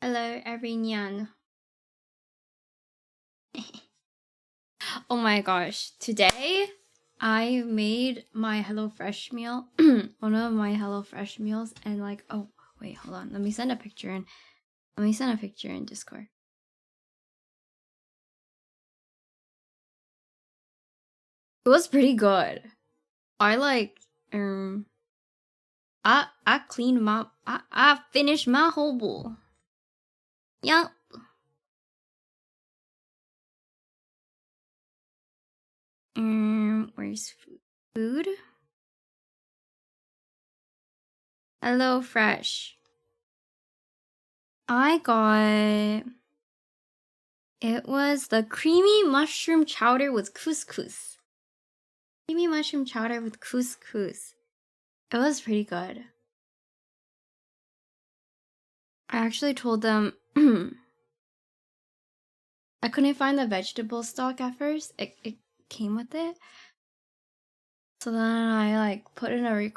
Hello, everyone. Oh my gosh, today I made my HelloFresh meal, one of my HelloFresh meals, and like, oh wait, hold on, let me send a picture in. Let me send a picture in Discord. It was pretty good. I like, I cleaned my, I finished my whole bowl. Yeah. Where's food? HelloFresh. I got. It was the creamy mushroom chowder with couscous. Creamy mushroom chowder with couscous. It was pretty good. I actually told them I couldn't find the vegetable stock at first. It came with it. So then I like put in a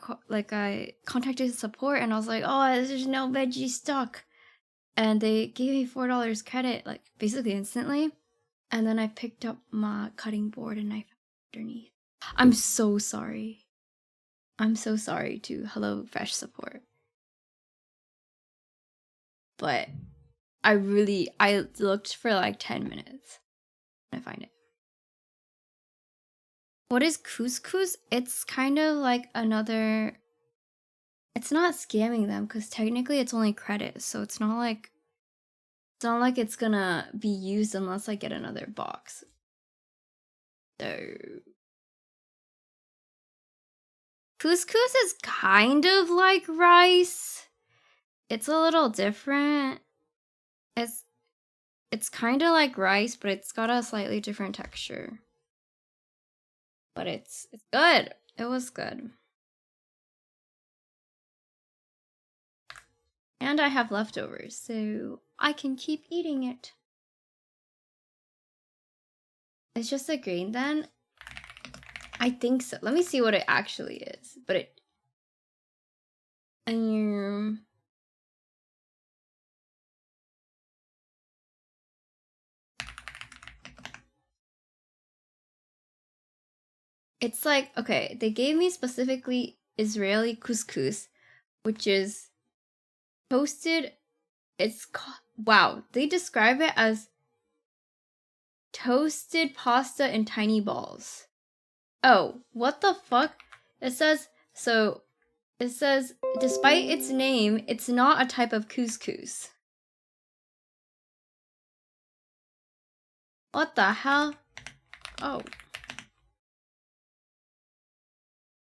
I contacted support and I was like, oh, there's no veggie stock. And they gave me $4 credit, like basically instantly. And then I picked up my cutting board and knife underneath. I'm so sorry. I'm so sorry to HelloFresh support. But I looked for like 10 minutes. I find it. What is couscous? It's kind of like another. It's not scamming them because technically it's only credit, so it's not like it's gonna be used unless I get another box. So couscous is kind of like rice. It's a little different. It's kind of like rice, but it's got a slightly different texture. But it's good. It was good. And I have leftovers, so I can keep eating it. It's just a grain then? I think so. Let me see what it actually is. But it... It's like, okay, they gave me specifically Israeli couscous, which is toasted. Wow, they describe it as toasted pasta in tiny balls. Oh, what the fuck? It says, despite its name, it's not a type of couscous. What the hell? Oh.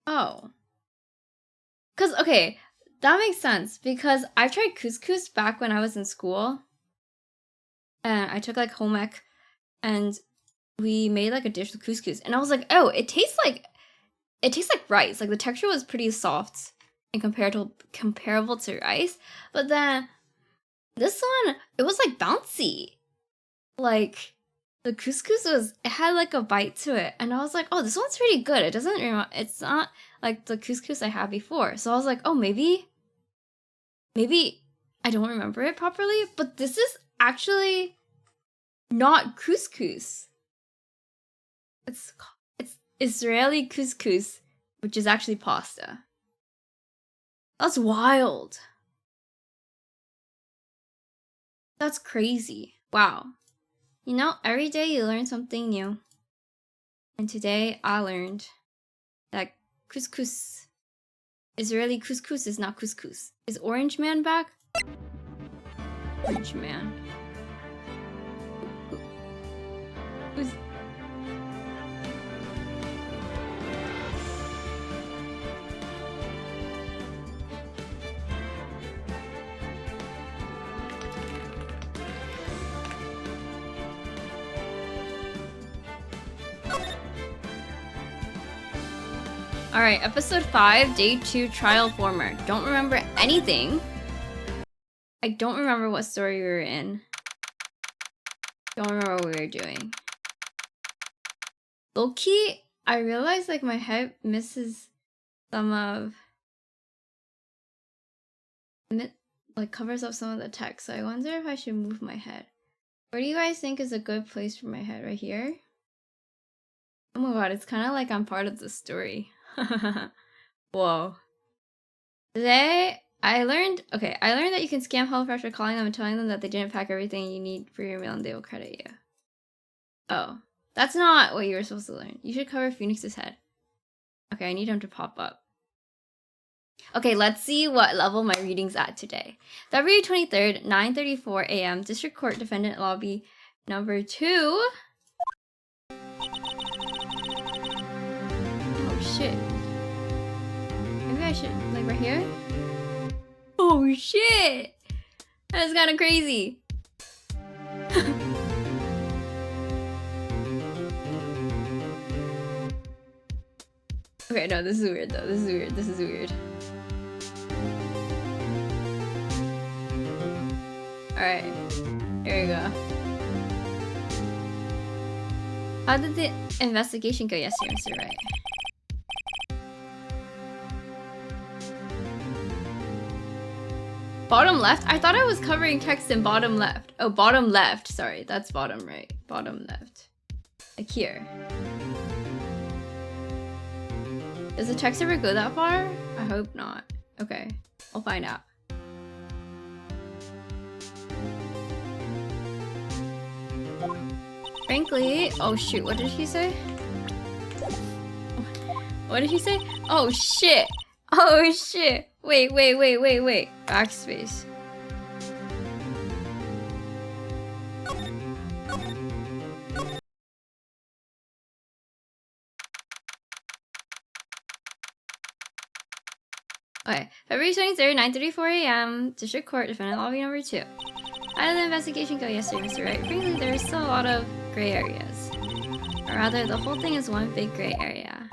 Oh. Because, okay, that makes sense. Because I tried couscous back when I was in school. And I took, like, home ec. And we made, like, a dish with couscous. And I was like, oh, it tastes like rice. Like, the texture was pretty soft and comparable to rice. But then, this one, it was, like, bouncy. Like... The couscous it had like a bite to it, and I was like, oh, this one's pretty good. It's not like the couscous I had before. So I was like, oh, maybe I don't remember it properly, but this is actually not couscous. It's Israeli couscous, which is actually pasta. That's wild. That's crazy. Wow. You know, every day you learn something new. And today I learned that Israeli couscous is not couscous. Is Orange Man back? Orange Man. Who's... Alright, episode 5, day 2, trial former. Don't remember anything. I don't remember what story we were in. Don't remember what we were doing. Low-key, I realized like my head misses some of... like covers up some of the text. So I wonder if I should move my head. Where do you guys think is a good place for my head? Right here? Oh my god, it's kind of like I'm part of the story. Whoa. Today, I learned that you can scam HelloFresh by calling them and telling them that they didn't pack everything you need for your meal and they will credit you. Oh, that's not what you were supposed to learn. You should cover Phoenix's head. Okay, I need him to pop up. Okay, let's see what level my reading's at today. February 23rd, 9:34 a.m. District Court Defendant Lobby number 2. Oh shit. Maybe I should, like right here? Oh shit! That's kind of crazy. Okay, no, this is weird though. This is weird. Alright, here we go. How did the investigation go yesterday, Mr. Wright? Bottom left? I thought I was covering text in bottom left. Oh, bottom left. Sorry, that's bottom right. Bottom left. Like here. Does the text ever go that far? I hope not. Okay, I'll find out. Frankly, oh shoot, what did he say? What did he say? Oh shit! Oh shit! Wait. Backspace. Okay, February 23rd, 9:34 a.m. District Court Defendant Lobby number 2. How did the investigation go yesterday, Mr. Wright? Frankly, there is still a lot of gray areas. Or rather, the whole thing is one big gray area.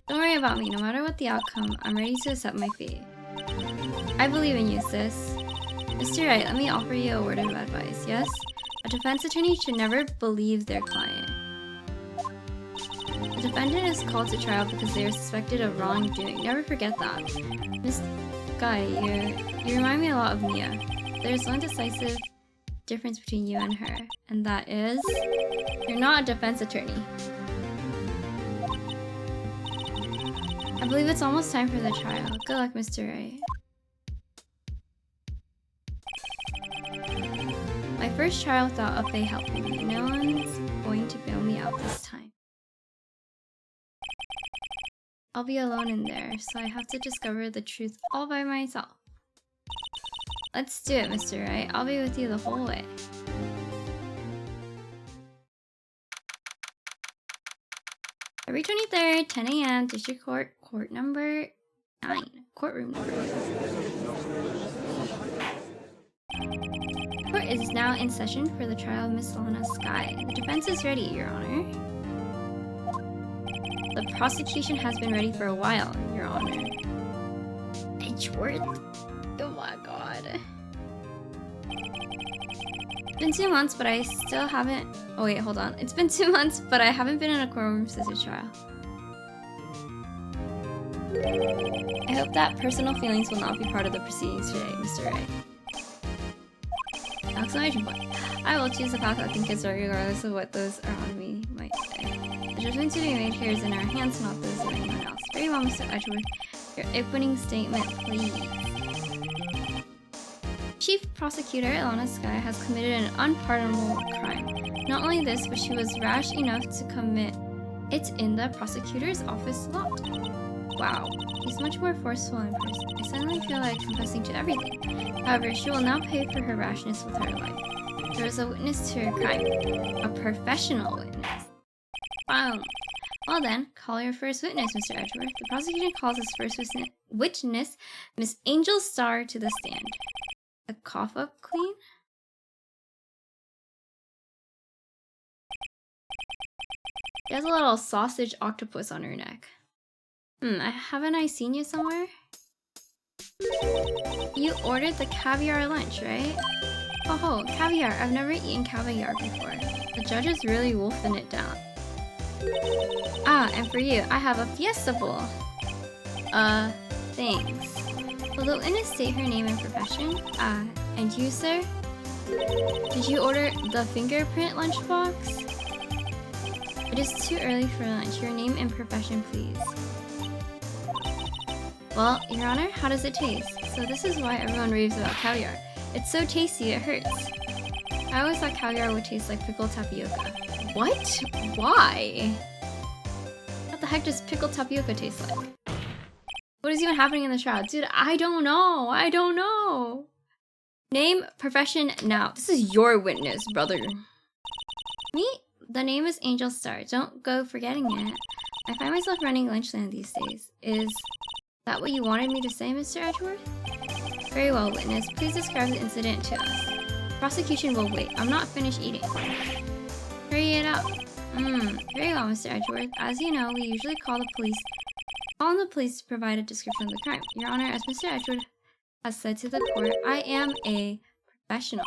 Don't worry about me. No matter what the outcome, I'm ready to accept my fate. I believe in you, sis. Mr. Wright, let me offer you a word of advice, yes? A defense attorney should never believe their client. The defendant is called to trial because they are suspected of wrongdoing. Never forget that. Miss Guy, you remind me a lot of Mia. There's one decisive difference between you and her, and that is, you're not a defense attorney. I believe it's almost time for the trial. Good luck, Mr. Wright. My first trial without a Faye helping me. No one's going to bail me out this time. I'll be alone in there, so I have to discover the truth all by myself. Let's do it, Mr. Wright. I'll be with you the whole way. February 23rd, 10 a.m. District Court, Court number 9. Courtroom number 9. Court is now in session for the trial of Miss Lana Skye. The defense is ready, Your Honor. The prosecution has been ready for a while, Your Honor. Edgeworth? Oh my god. It's been 2 months, but I still haven't... Oh wait, hold on. It's been 2 months, but I haven't been in a courtroom since the trial. I hope that personal feelings will not be part of the proceedings today, Mr. Wright. Exclamation point. I will choose the path I think is right, regardless of what those around me might say. The judgment to be made here is in our hands, not those of anyone else. Very well, Mr. Edgeworth. Your opening statement, please. Chief Prosecutor Lana Skye has committed an unpardonable crime. Not only this, but she was rash enough to commit it in the prosecutor's office lot. Wow, he's much more forceful in person. I suddenly feel like confessing to everything. However, she will now pay for her rashness with her life. There was a witness to her crime. A professional witness. Wow. Well then, call your first witness, Mr. Edgeworth. The prosecution calls his first witness, Miss Angel Starr, to the stand. A cough-up queen? She has a little sausage octopus on her neck. Haven't I seen you somewhere? You ordered the caviar lunch, right? Oh, caviar. I've never eaten caviar before. The judge is really wolfing it down. Ah, and for you, I have a fiesta bowl. Thanks. Will the witness state her name and profession? And you, sir? Did you order the fingerprint lunchbox? It is too early for lunch. Your name and profession, please. Well, Your Honor, how does it taste? So this is why everyone raves about caviar. It's so tasty, it hurts. I always thought caviar would taste like pickled tapioca. What? Why? What the heck does pickled tapioca taste like? What is even happening in the trial? Dude, I don't know. I don't know. Name, profession, now. This is your witness, brother. Me? The name is Angel Star. Don't go forgetting it. I find myself running Lunchland these days. Is that what you wanted me to say, Mr. Edgeworth? Very well, witness. Please describe the incident to us. Prosecution will wait. I'm not finished eating. Hurry it up. Very well, Mr. Edgeworth. As you know, we usually call the police on the police to provide a description of the crime. Your Honor, as Mr. Edgeworth has said to the court, I am a professional.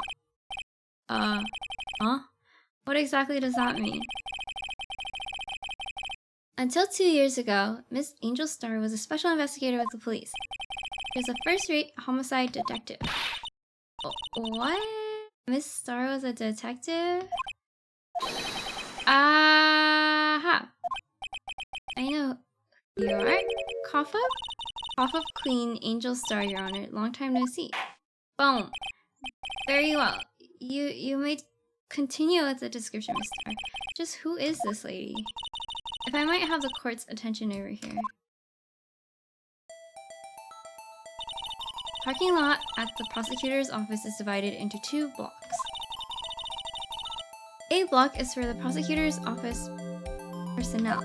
Huh? What exactly does that mean? Until 2 years ago, Miss Angel Star was a special investigator with the police. She was a first-rate homicide detective. What? Miss Star was a detective? Aha! I know who you are. Cough up? Cough up Queen Angel Star, Your Honor. Long time no see. Boom. Very well. You may continue with the description, Miss Star. Just who is this lady? If I might have the court's attention over here. Parking lot at the prosecutor's office is divided into 2 blocks. A block is for the prosecutor's office personnel.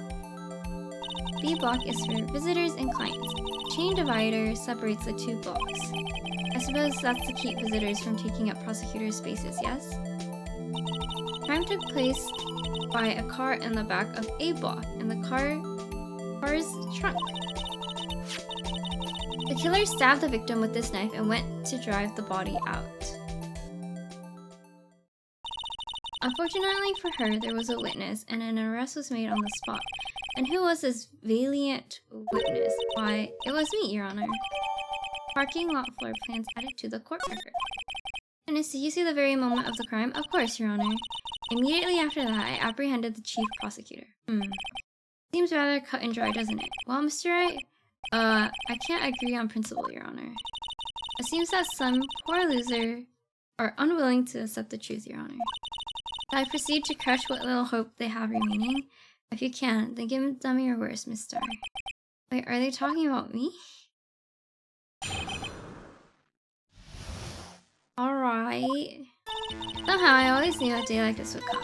B block is for visitors and clients. Chain divider separates the 2 blocks. I suppose that's to keep visitors from taking up prosecutor's spaces, yes? Crime took place by a car in the back of A block in the car's trunk. The killer stabbed the victim with this knife and went to drive the body out. Unfortunately for her, there was a witness and an arrest was made on the spot. And who was this valiant witness? Why, it was me, Your Honor. Parking lot floor plans added to the court record. And did you see the very moment of the crime? Of course, Your Honor. Immediately after that, I apprehended the chief prosecutor. Seems rather cut and dry, doesn't it? Well, Mr. Wright, I can't agree on principle, Your Honor. It seems that some poor loser are unwilling to accept the truth, Your Honor. I proceed to crush what little hope they have remaining. If you can, then give them your worst, Miss Star. Wait, are they talking about me? Alright. Somehow, I always knew a day like this would come.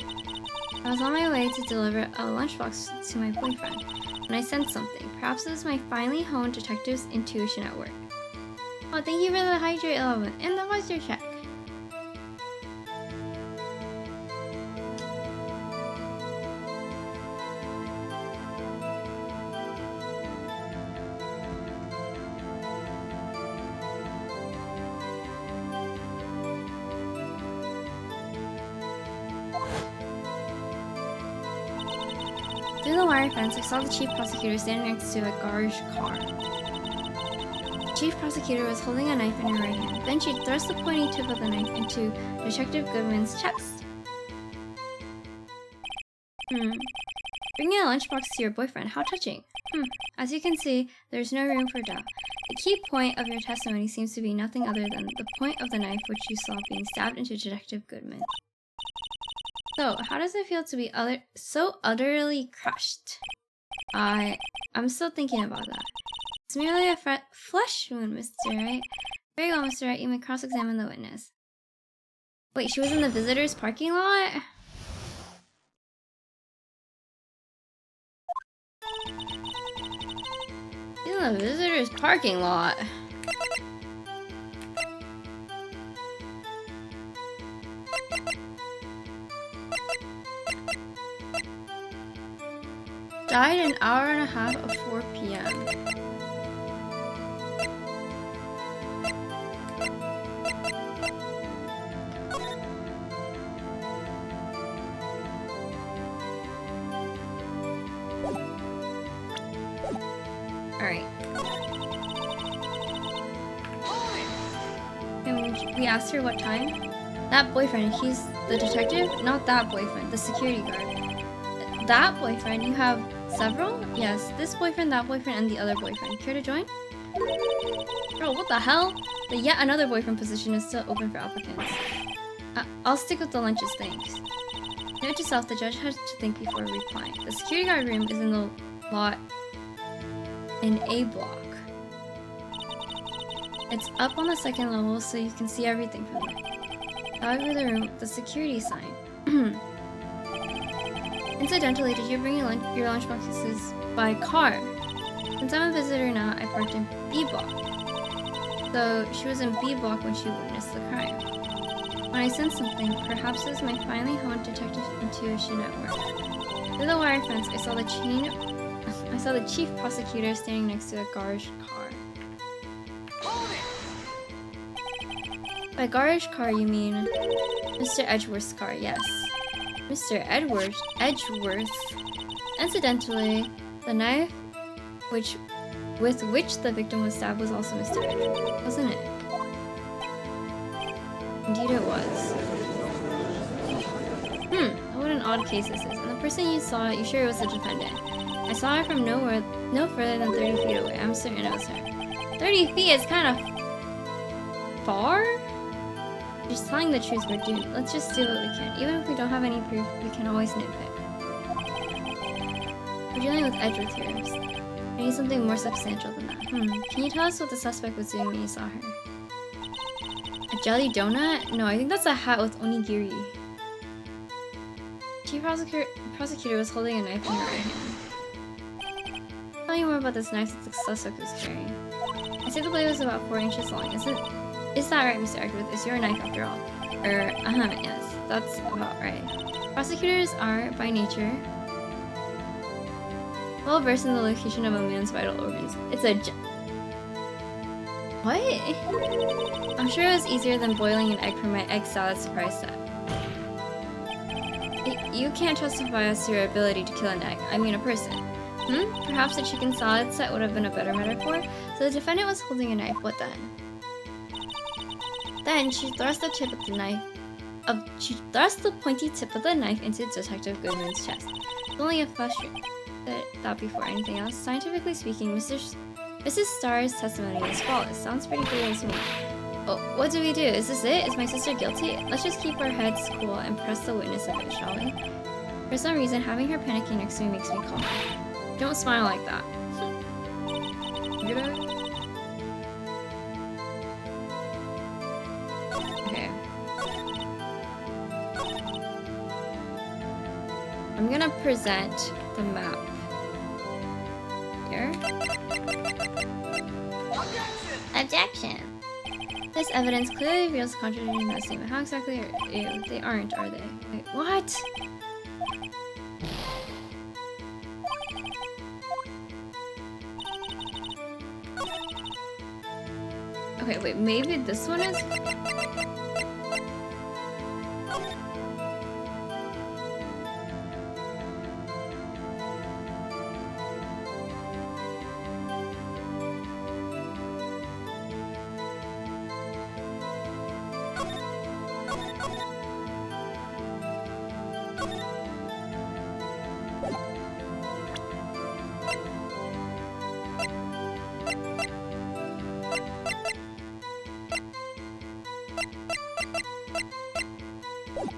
I was on my way to deliver a lunchbox to my boyfriend when I sensed something. Perhaps it was my finely honed detective's intuition at work. Oh, thank you for the Hydrate 11 and the moisture check. Through the wire fence, I saw the chief prosecutor standing next to a garage car. The chief prosecutor was holding a knife in her right hand. Then she thrust the pointy tip of the knife into Detective Goodman's chest. Bringing a lunchbox to your boyfriend, how touching. As you can see, there's no room for doubt. The key point of your testimony seems to be nothing other than the point of the knife which you saw being stabbed into Detective Goodman. So, how does it feel to be so utterly crushed? I'm still thinking about that. It's merely a flesh wound, Mr. Wright. Very well, Mr. Wright, you may cross-examine the witness. Wait, she was in the visitor's parking lot? She's in the visitor's parking lot. Died an hour and a half of 4 p.m. Alright. we asked her what time. That boyfriend, he's the detective? Not that boyfriend, the security guard. That boyfriend, you have several? Yes, this boyfriend, that boyfriend, and the other boyfriend. Care to join? Bro, what the hell? The yet another boyfriend position is still open for applicants. I'll stick with the lunches, thanks. Note to self, the judge had to think before replying. The security guard room is in the lot in A block. It's up on the second level, so you can see everything from there. Over the room, the security sign. Incidentally, did you bring your lunchboxes by car? Since I'm a visitor now, I parked in B block. So she was in B block when she witnessed the crime. When I sensed something, perhaps it was my finely honed detective intuition at work. Through the wire fence, I saw the chief prosecutor standing next to a garage car. By garage car, you mean Mr. Edgeworth's car? Yes, Mr. Edgeworth. Incidentally, the knife with which the victim was stabbed was also Mr. Edgeworth, wasn't it? Indeed it was. What an odd case this is. And the person you saw, you sure it was the defendant? I saw her from no further than 30 feet away. I'm certain it was her. 30 feet is kind of far? Just telling the truth, we're doomed. Let's just do what we can. Even if we don't have any proof, we can always nitpick. We're dealing with Edgeworth here. I need something more substantial than that. Can you tell us what the suspect was doing when you saw her? A jelly donut? No, I think that's a hat with onigiri. Chief prosecutor was holding a knife in her right hand. Tell you more about this knife that the suspect was carrying. I say the blade was about 4 inches long. Is that right, Mr. Edgeworth? It's your knife after all. Yes, that's about right. Prosecutors are, by nature, well versed in the location of a man's vital organs. It's a what? I'm sure it was easier than boiling an egg for my egg salad surprise set. You can't testify as to your ability to kill an egg. I mean a person. Perhaps a chicken salad set would have been a better metaphor. So the defendant was holding a knife. What then? Then she thrust the pointy tip of the knife into Detective Goodman's chest. It's only a flesh wound. That before anything else. Scientifically speaking, Mrs. Starr's testimony is flawless. Sounds pretty clear to me. Oh, what do we do? Is this it? Is my sister guilty? Let's just keep our heads cool and press the witness a bit, shall we? For some reason, having her panicking next to me makes me calm. Don't smile like that. Get it? Okay. I'm gonna present the map. Here. Objection! This evidence clearly reveals contradicting that statement. How exactly are they aren't, are they? Wait, what? Okay, wait, maybe this one is?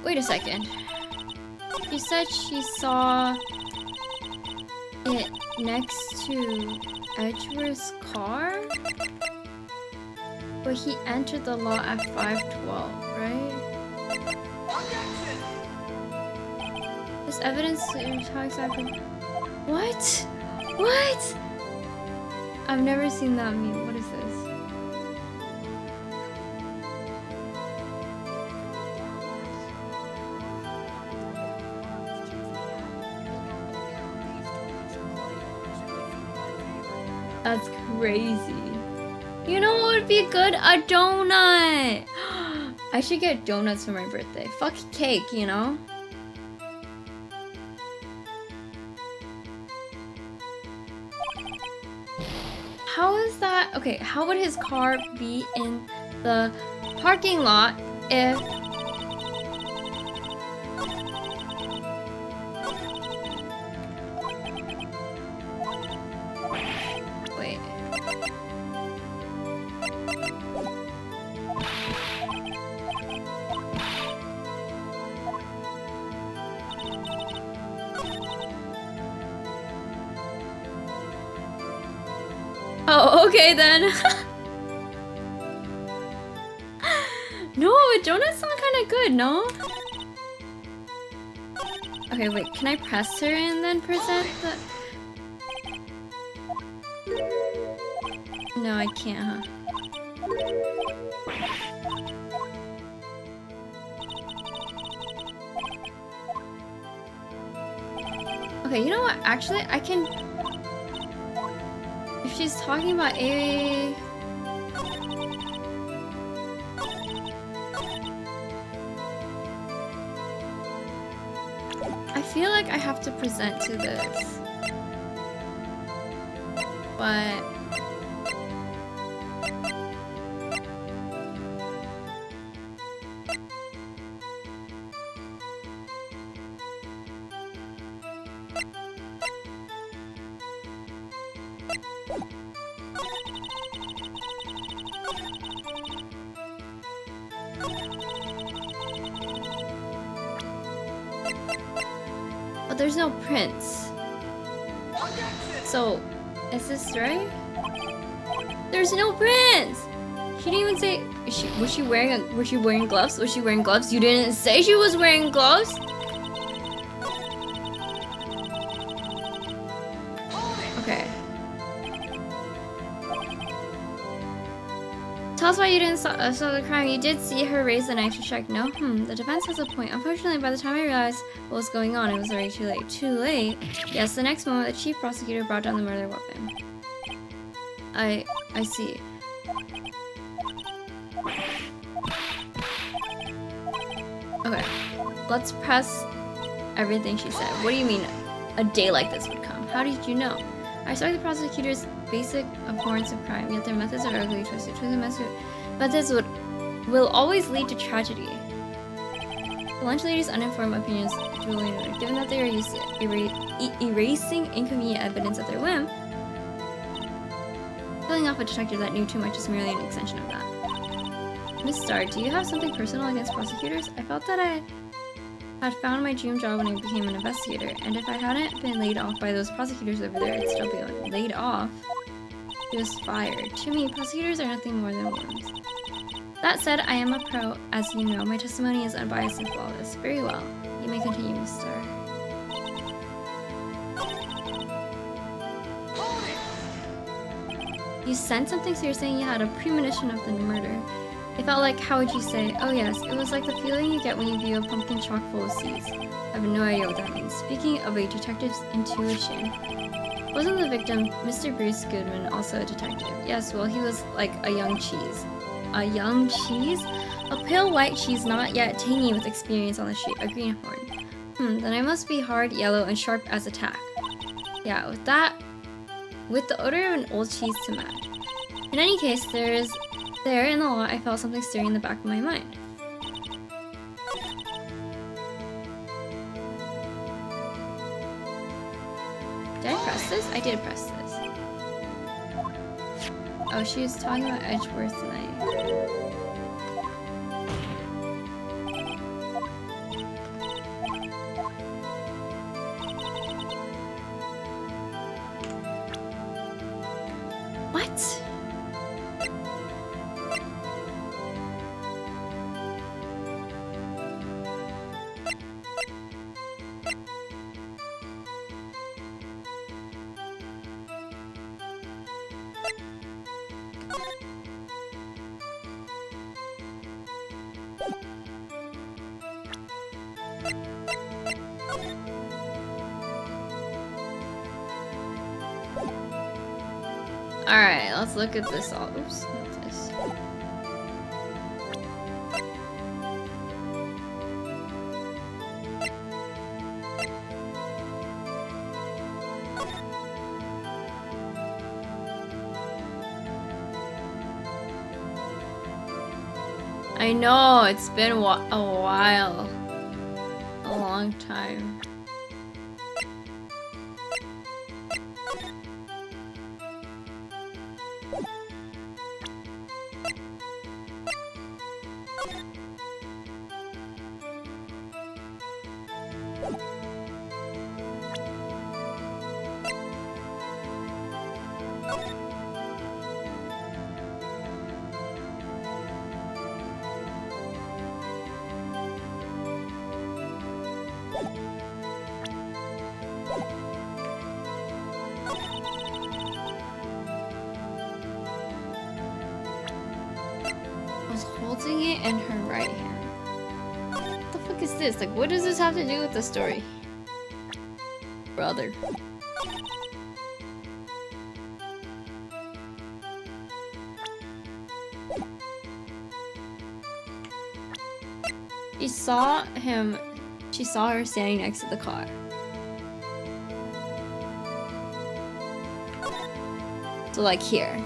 Wait a second. She said she saw it next to Edgeworth's car? But he entered the lot at 5:12, right? This evidence is how exactly... What? What? I've never seen that meme. What is this? That's crazy. You know what would be good? A donut! I should get donuts for my birthday. Fuck cake, you know? How is that? Okay, how would his car be in the parking lot if... Wait. Oh, okay then. No, donuts sound kind of good, no? Okay, wait, can I press her and then present the... No, I can't, huh? Okay, you know what? Actually, I can... If she's talking about a... I feel like I have to present to this. But... Oh, there's no prints. So, is this right? There's no prints! She didn't even say... Was she wearing gloves? Was she wearing gloves? You didn't say she was wearing gloves? Okay. Tell us why you didn't solve the crime. You did see her raise the knife to strike, no? The defense has a point. Unfortunately, by the time I realized what was going on, it was already too late. Too late? Yes, the next moment, the chief prosecutor brought down the murder weapon. I see. Okay, let's press everything she said. What do you mean a day like this would come? How did you know? I saw the prosecutor's basic abhorrence of crime, yet their methods are ugly, twisted. Methods will always lead to tragedy. The lunch lady's uninformed opinions duly noted. Given that they are used to erasing inconvenient evidence at their whim, killing off a detective that knew too much is merely an extension of that. Miss Starr, do you have something personal against prosecutors? I felt that I had found my dream job when I became an investigator, and if I hadn't been laid off by those prosecutors over there, I'd still be laid off. He was fired. To me, prosecutors are nothing more than worms. That said, I am a pro, as you know. My testimony is unbiased and flawless. Very well. You may continue, Miss Starr. You sent something, so you're saying you had a premonition of the murder. It felt like, how would you say? Oh yes, it was like the feeling you get when you view a pumpkin chock full of seeds. I have no idea what that means. Speaking of a detective's intuition, wasn't the victim, Mr. Bruce Goodman, also a detective? Yes, well, he was like a young cheese. A young cheese? A pale white cheese not yet tangy with experience on the street, a greenhorn. Then I must be hard, yellow, and sharp as a tack. Yeah, with the odor of an old cheese to match. In any case, there in the lot, I felt something stirring in the back of my mind. Did I press this? I did press this. Oh, she was talking about Edgeworth tonight. What? Alright, let's look at this all. Oops, not this. I know, it's been a while. A long time. Holding it in her right hand. What the fuck is this? Like, what does this have to do with the story? Brother. She saw her standing next to the car. So like here.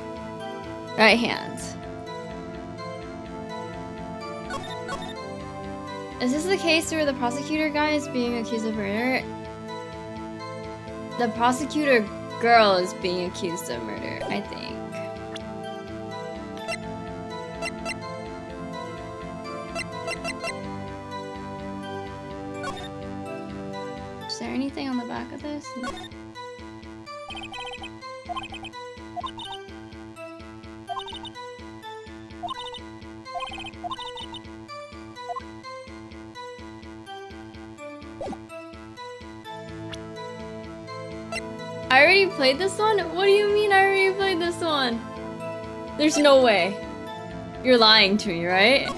Right hand. Is this the case where the prosecutor guy is being accused of murder? The prosecutor girl is being accused of murder, I think. Is there anything on the back of this? No. I already played this one? What do you mean I already played this one? There's no way. You're lying to me, right?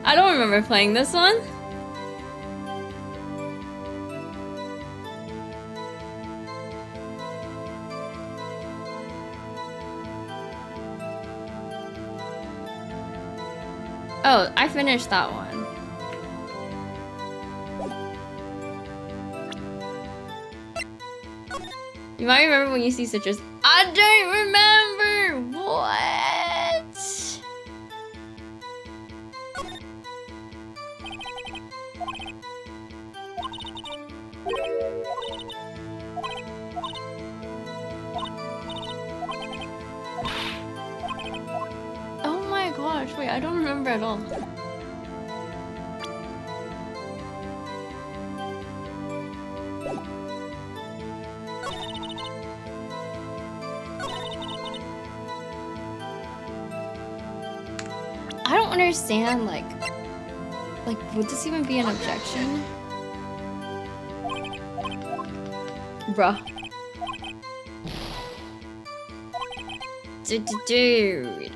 I don't remember playing this one. Oh, I finished that one. You might remember when you see citrus. I don't remember! What? Oh my gosh, wait, I don't remember at all. I don't understand, like, would this even be an objection? Bruh. Dude.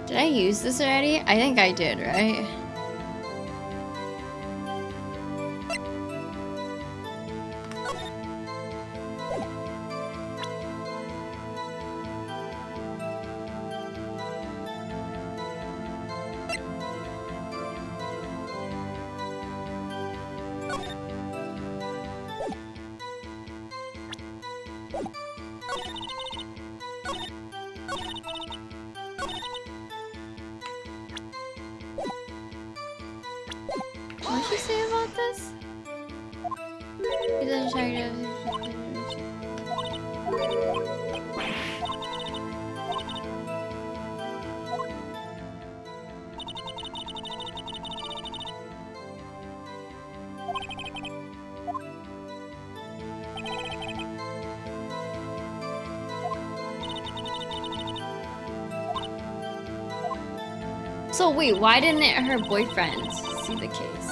Did I use this already? I think I did, right? What did she say about this? So wait, why didn't her boyfriend see the case?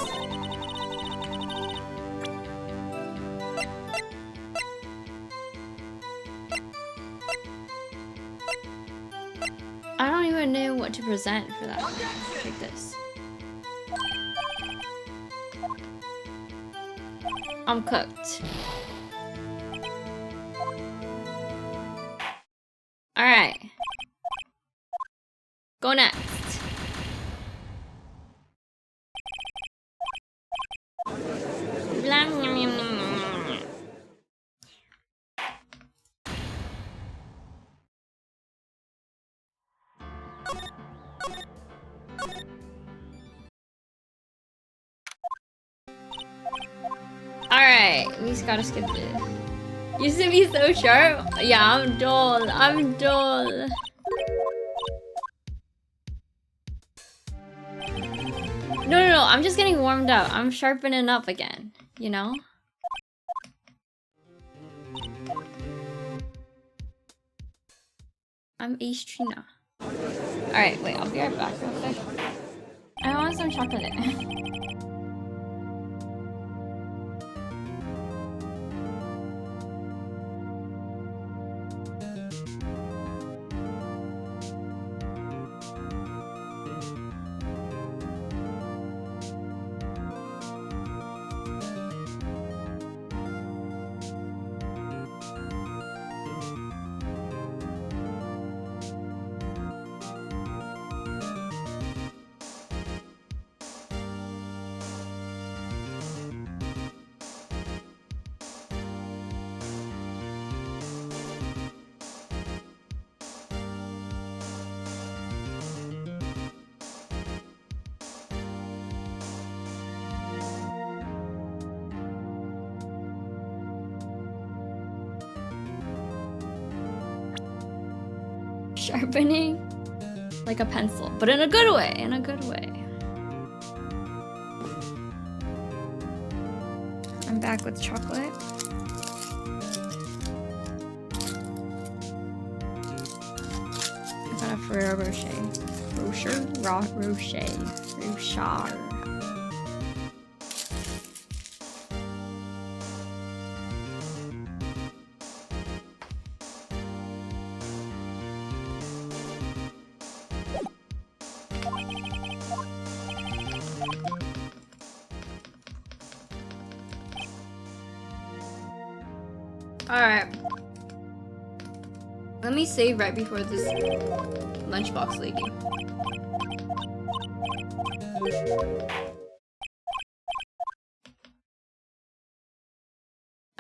I don't even know what to present for that. Like this. I'm cooked. Alright. Go next. Alright, we just gotta skip it. Used to be so sharp? Yeah, I'm dull. I'm dull. No, I'm just getting warmed up. I'm sharpening up again, you know? I'm Ace Trina. Alright, wait, I'll be right back real quick. I want some chocolate. Sharpening like a pencil, but in a good way, in a good way. I'm back with chocolate. I got a Ferrero Rocher. Alright. Let me save right before this lunchbox lady.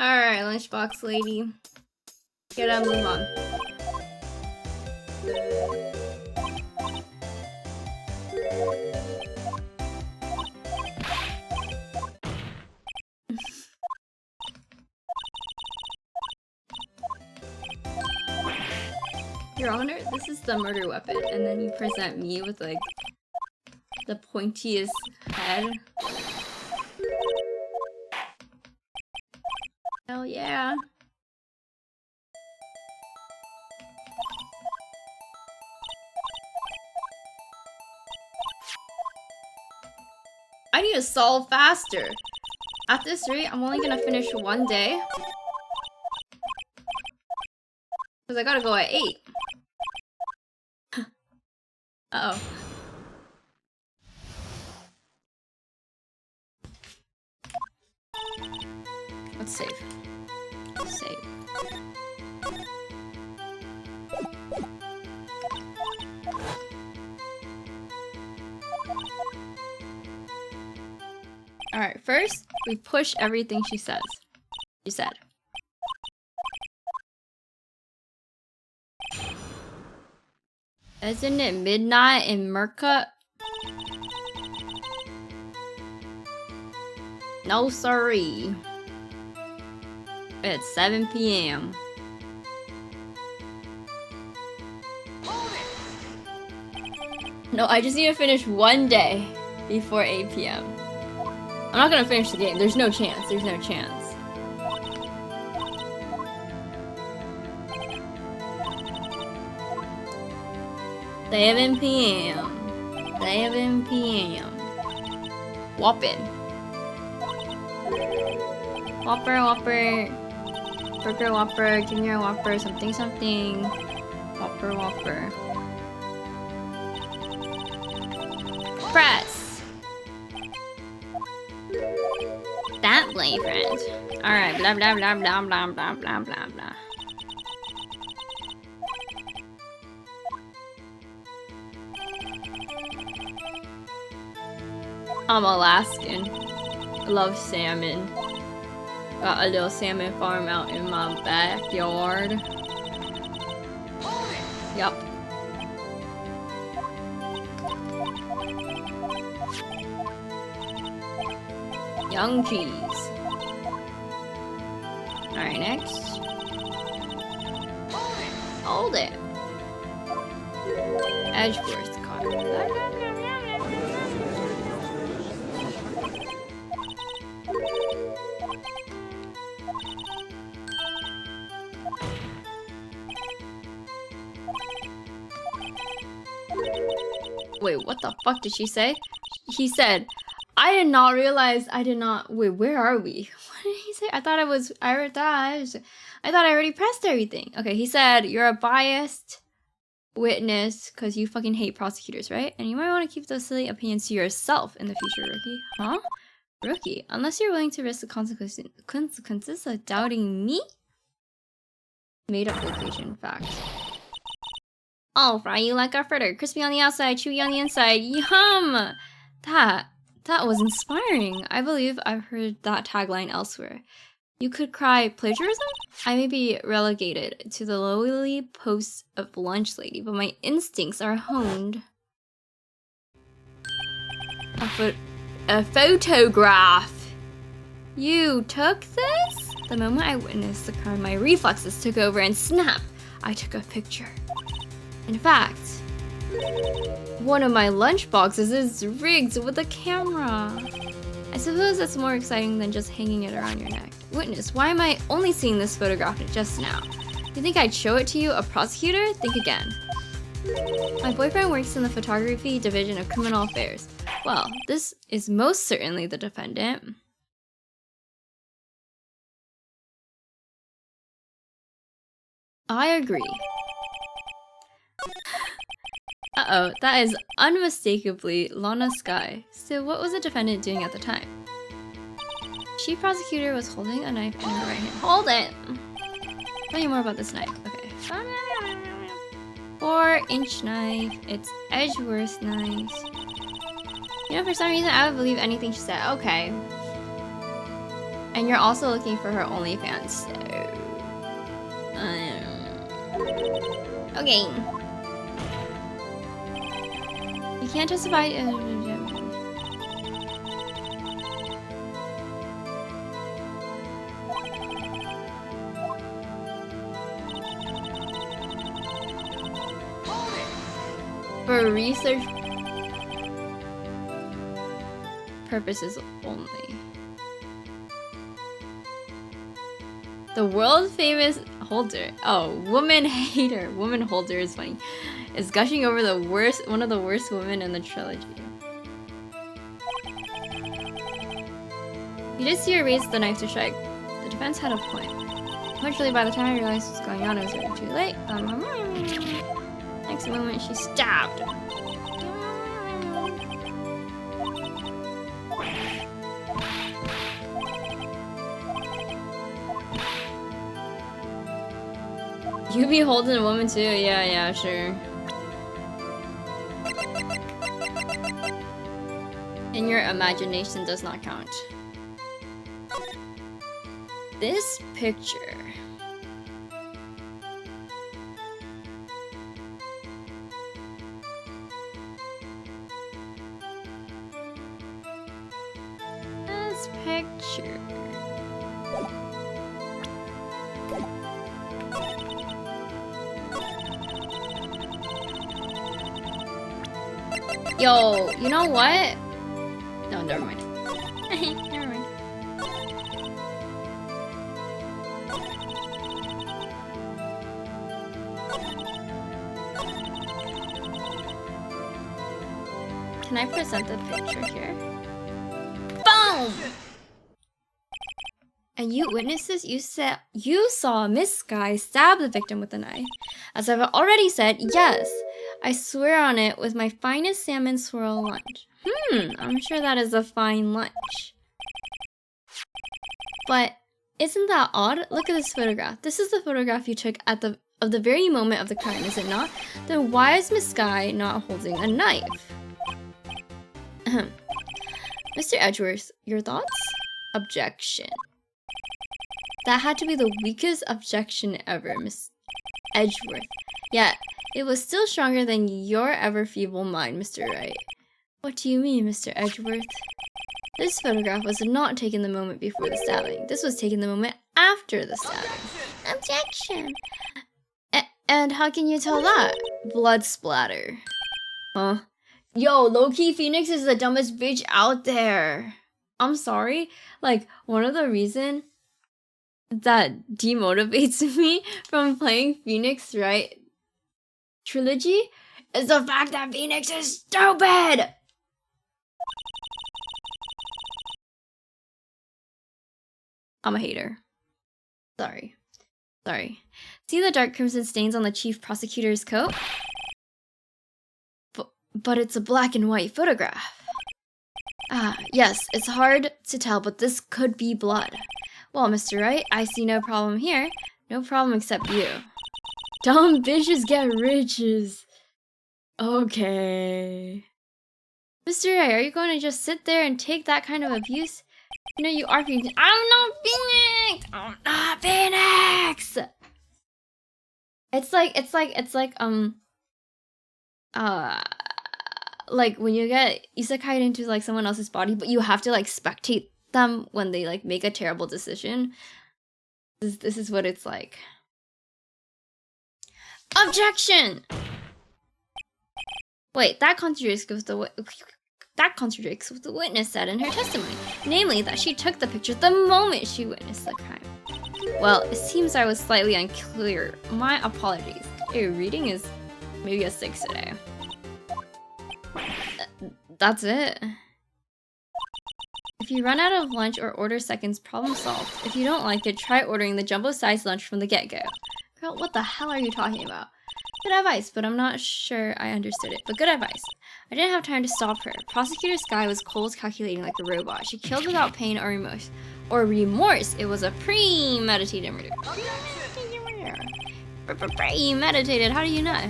Alright, lunchbox lady. Gotta move on. Your Honor, this is the murder weapon, and then you present me with like the pointiest head. Hell yeah. I need to solve faster. At this rate, I'm only gonna finish one day. Because I gotta go at 8. Uh-oh. Let's save. Save. Alright, first, we push everything she says. She said. Isn't it midnight in Merca? No, sorry. It's 7 p.m. No, I just need to finish one day before 8 p.m. I'm not gonna finish the game. There's no chance. There's no chance. Seven p.m. 7 p.m. Whoppin'. Whopper. Burger Whopper, Junior Whopper, something. Whopper. Press. That boyfriend. Alright, blah. I'm Alaskan. I love salmon. Got a little salmon farm out in my backyard. Yup. Young cheese. Alright, next. Hold it. Edgeworth card. Wait, what the fuck did she say? He said, I did not realize I did not. Wait, where are we? What did he say? I thought I already pressed everything. Okay, he said, you're a biased witness because you fucking hate prosecutors, right? And you might want to keep those silly opinions to yourself in the future, rookie. Huh? Rookie, unless you're willing to risk the consequences of doubting me? Made up location, fact. I'll fry you like a fritter, crispy on the outside, chewy on the inside. Yum! That was inspiring. I believe I've heard that tagline elsewhere. You could cry plagiarism? I may be relegated to the lowly post of lunch lady, but my instincts are honed. A photograph! You took this? The moment I witnessed the crime, my reflexes took over and snap! I took a picture. In fact, one of my lunch boxes is rigged with a camera. I suppose that's more exciting than just hanging it around your neck. Witness, why am I only seeing this photograph just now? You think I'd show it to you, a prosecutor? Think again. My boyfriend works in the photography division of criminal affairs. Well, this is most certainly the defendant. I agree. Uh-oh, that is unmistakably Lana Sky. So what was the defendant doing at the time? Chief prosecutor was holding a knife in her right hand. Hold it! Tell you more about this knife. Okay. 4-inch knife. It's Edgeworth knife. You know, for some reason, I would believe anything she said. Okay. And you're also looking for her OnlyFans, so... okay. You can't justify... for research purposes only. The world famous holder, oh, woman hater, woman holder is funny, is gushing over the worst, one of the worst women in the trilogy. You did see her raise the knife to strike. The defense had a point. Eventually, by the time I realized what was going on, it was already too late. Next moment, she stabbed. You be holding a woman too? Yeah, sure. And your imagination does not count. This picture. This picture. Yo, you know what? No, never mind. Never mind. Can I present the picture here? Boom! And you witnesses, you saw Miss Sky stab the victim with a knife. As I've already said, yes. I swear on it with my finest salmon swirl lunch. I'm sure that is a fine lunch. But isn't that odd? Look at this photograph. This is the photograph you took at the very moment of the crime, is it not? Then why is Miss Sky not holding a knife? Mr. Edgeworth, your thoughts? Objection. That had to be the weakest objection ever, Miss Edgeworth. Yet, it was still stronger than your ever feeble mind, Mr. Wright. What do you mean, Mr. Edgeworth? This photograph was not taken the moment before the stabbing. This was taken the moment after the stabbing. Objection! And how can you tell that? Blood splatter. Huh? Yo, low-key Phoenix is the dumbest bitch out there. I'm sorry. Like, one of the reasons that demotivates me from playing Phoenix Wright Trilogy is the fact that Phoenix is stupid! I'm a hater. Sorry. See the dark crimson stains on the chief prosecutor's coat? But it's a black and white photograph. Ah, yes, it's hard to tell, but this could be blood. Well, Mr. Wright, I see no problem here. No problem except you. Dumb bitches get riches. Okay. Mr. Wright, are you going to just sit there and take that kind of abuse? You know you are Phoenix. I'm not Phoenix! I'm not Phoenix! It's like when you get isekai'd into like someone else's body, but you have to like spectate them when they like make a terrible decision. This is what it's like. Objection! Wait, that contradicts what the witness said in her testimony, namely that she took the picture the moment she witnessed the crime. Well, it seems I was slightly unclear. My apologies. Your reading is maybe a 6 today. That's it. If you run out of lunch or order seconds, problem solved. If you don't like it, try ordering the jumbo-sized lunch from the get-go. Girl, what the hell are you talking about? Good advice, but I'm not sure I understood it. But good advice. I didn't have time to stop her. Prosecutor Sky was cold, calculating like a robot. She killed without pain or remorse. It was a premeditated murder. Premeditated, how do you know?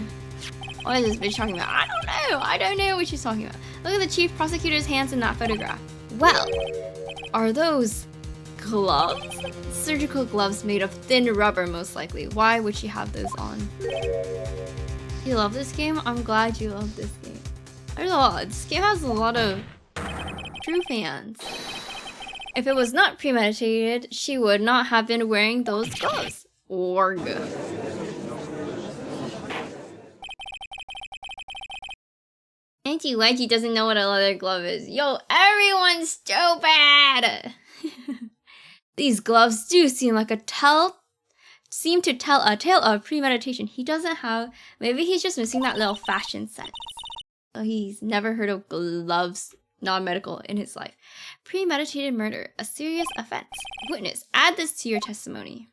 What is this bitch talking about? I don't know what she's talking about. Look at the chief prosecutor's hands in that photograph. Well, are those gloves? Surgical gloves made of thin rubber, most likely. Why would she have those on? You love this game? I'm glad you love this game. This game has a lot of true fans. If it was not premeditated, she would not have been wearing those gloves. Org. Auntie Wedgie doesn't know what a leather glove is. Yo, everyone's stupid! These gloves do seem to tell a tale of premeditation. He doesn't have, maybe he's just missing that little fashion sense. So he's never heard of gloves, non-medical, in his life. Premeditated murder, a serious offense. Witness, add this to your testimony.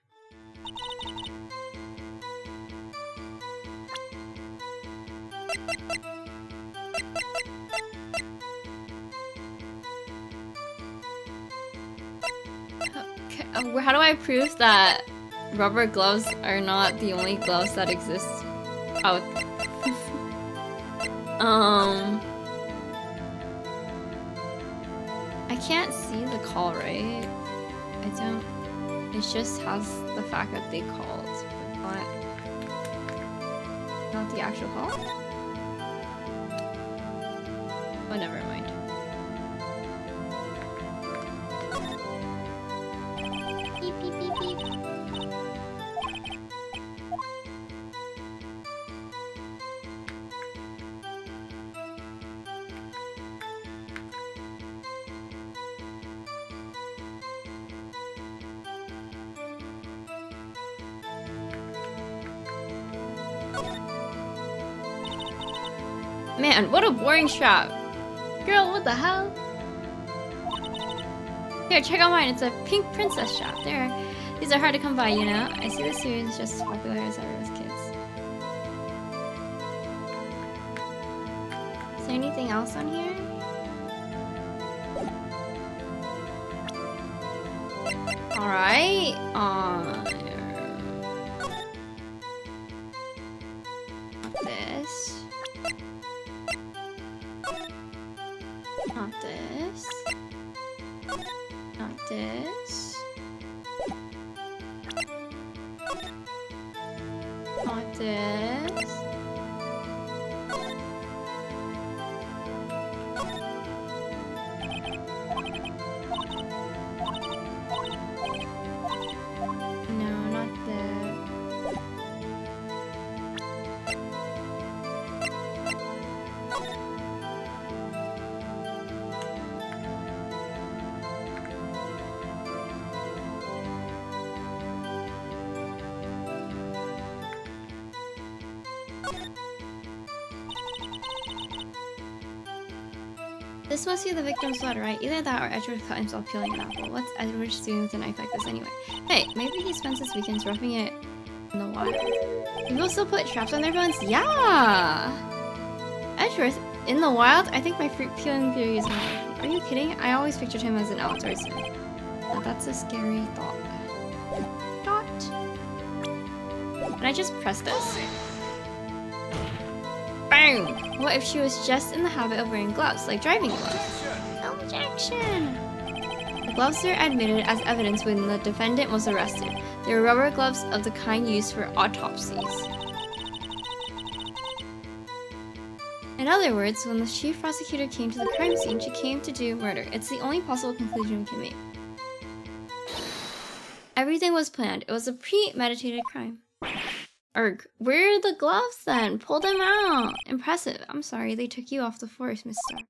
How do I prove that rubber gloves are not the only gloves that exist out? I can't see the call, right? I don't. It just has the fact that they called, not the actual call. Oh, never mind. Beep, beep, beep, beep. Man, what a boring shop. Girl, what the hell? Here, check out mine. It's a pink princess shop. These are hard to come by, you know? I see this series is just as popular as ever as kids. Is there anything else on here? Alright. This. Not this. Not this. Not this. No, not this. This must be the victim's blood, right? Either that or Edward cut himself peeling an apple. What's Edward doing with a knife like this anyway? Hey, maybe he spends his weekends roughing it in the wild. People still put traps on their bones? Yeah! Edgeworth, in the wild? I think my fruit peeling theory is wrong. Are you kidding? I always pictured him as an outdoorsman. Now that's a scary thought. Can I just press this? Bang! What if she was just in the habit of wearing gloves, like driving gloves? Objection! The gloves were admitted as evidence when the defendant was arrested. They were rubber gloves of the kind used for autopsies. In other words, when the chief prosecutor came to the crime scene, she came to do murder. It's the only possible conclusion we can make. Everything was planned. It was a premeditated crime. Arg, where are the gloves then? Pull them out. Impressive. I'm sorry, they took you off the force, Miss Stark.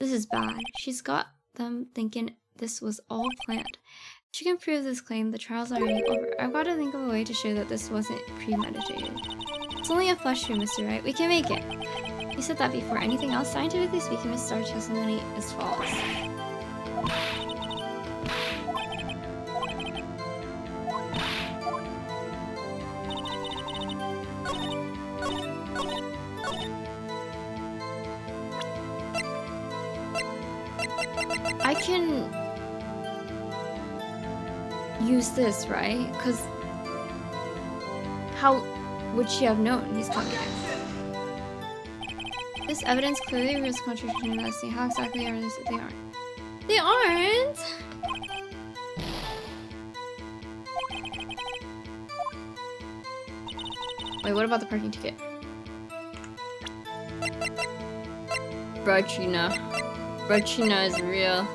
This is bad. She's got them thinking this was all planned. If she can prove this claim, the trial's already over. I've got to think of a way to show that this wasn't premeditated. It's only a flesh wound, Mr. Wright. We can make it. You said that before. Anything else? Scientifically speaking, Miss Stark's testimony is false. I can use this, right? Because how would she have known he's coming? This evidence clearly reveals contradiction in that. How exactly are they? They aren't. They aren't. Wait, what about the parking ticket? Brachina. Brachina is real.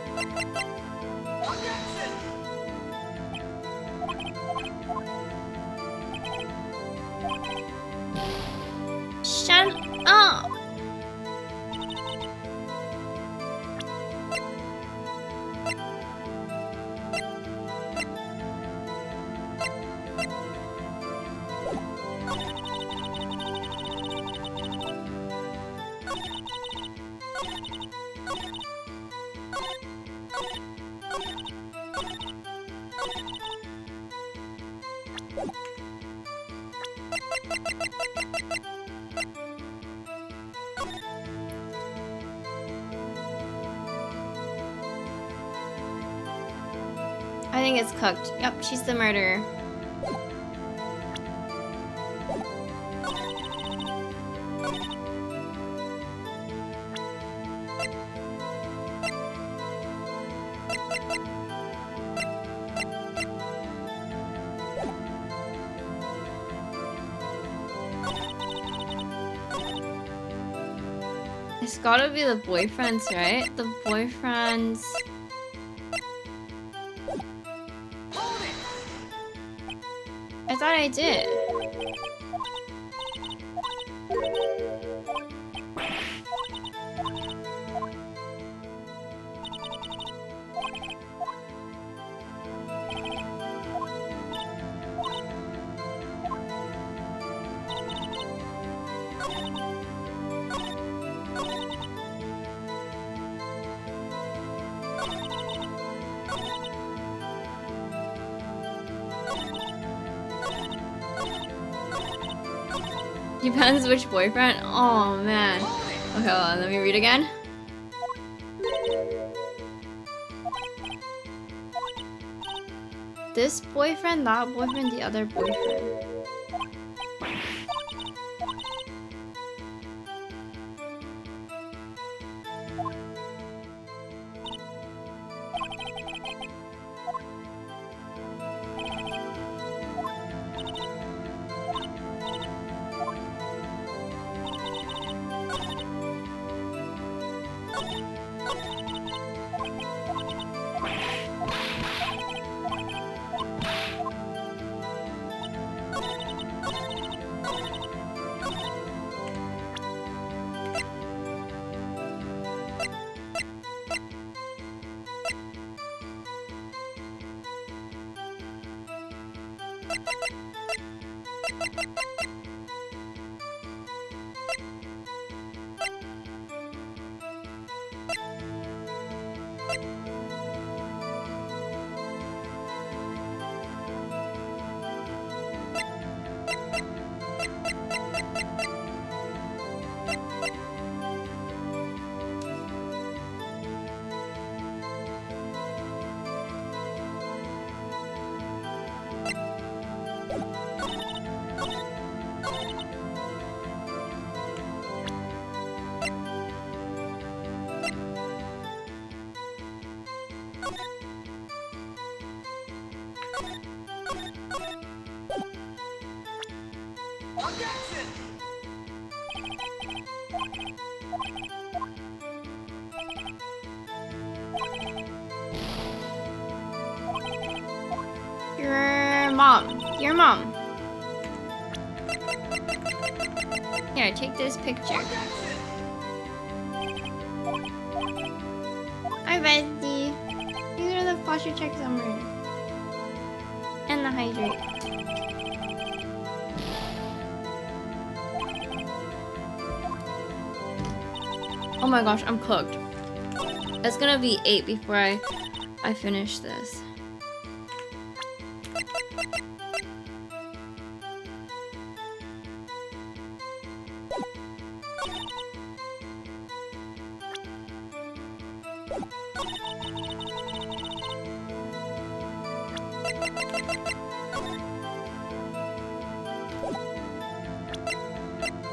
Shut up! I think it's cooked. Yep, she's the murderer. It's gotta be the boyfriend's, right? The boyfriend's... I thought I did. Depends which boyfriend. Oh man. Okay, hold on, let me read again. This boyfriend, that boyfriend, the other boyfriend. Your mom. Here, take this picture. Hi, bestie. These are the posture check summary. And the hydrate. Oh my gosh, I'm cooked. It's gonna be 8 before I finish this.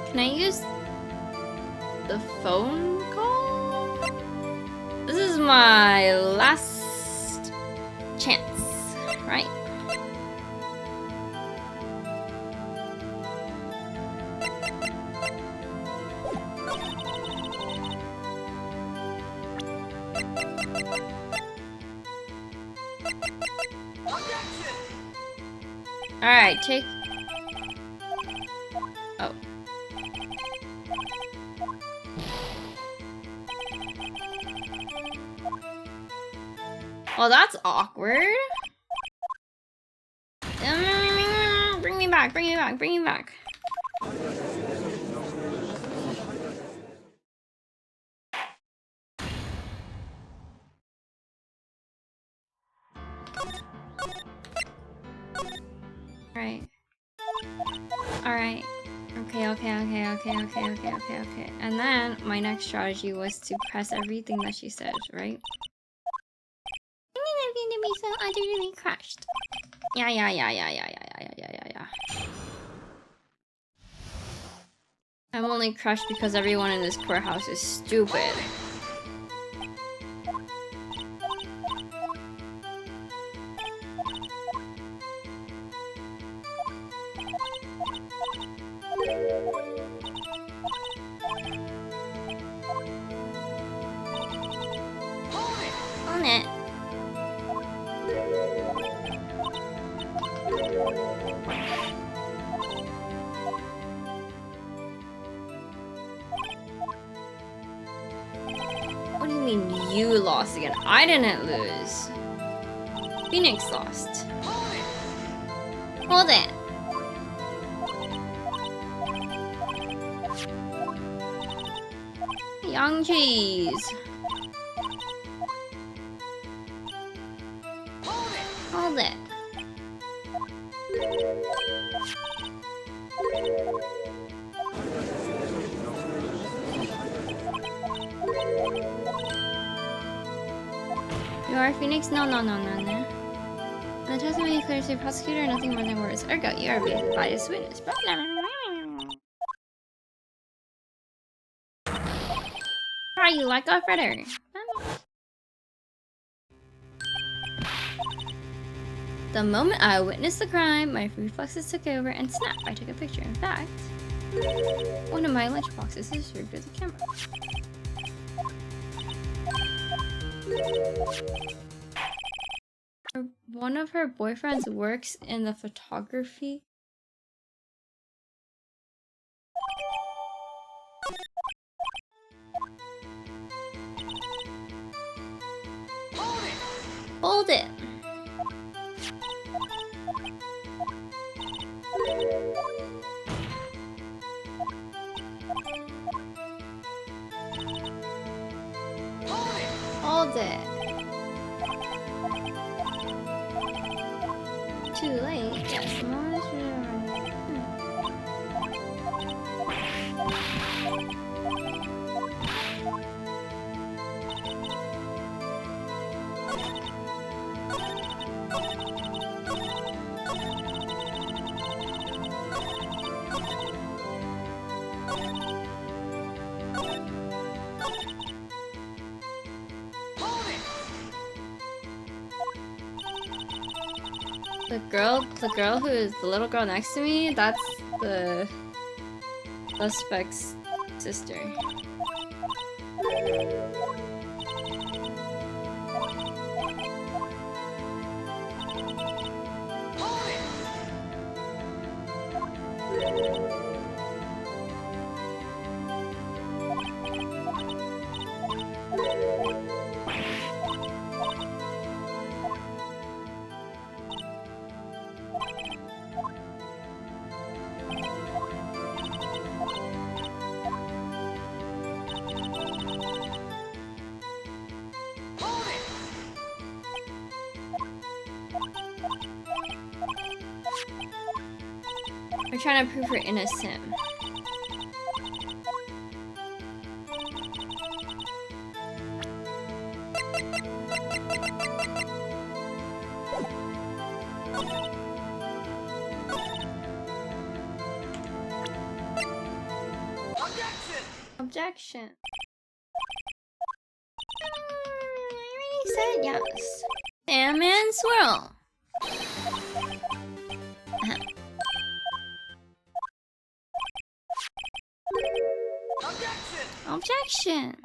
Can I use the phone call? This is my last chance, right? Alright, take... Oh. Well, that's awkward. Bring me back, bring me back, bring me back. Right. Alright. Okay. And then my next strategy was to press everything that she said, right? I'm going to be so utterly crushed. Yeah. I'm only crushed because everyone in this courthouse is stupid. Hold it. What do you mean you lost again? I didn't lose. Phoenix lost. Hold it. Young cheese. Hold it. You are Phoenix? No. The testimony clears the prosecutor nothing more than words. Ergo, you are being biased witness. Are you like a fritter? The moment I witnessed the crime, my reflexes took over and snap, I took a picture. In fact, one of my lunchboxes is served with a camera. One of her boyfriends works in the photography. Hold it. it. Too late. Yes, the moment is the girl who is the little girl next to me, that's the suspect's sister. We're trying to prove her innocent. Objection. I already said yes. Salmon swirl. Objection.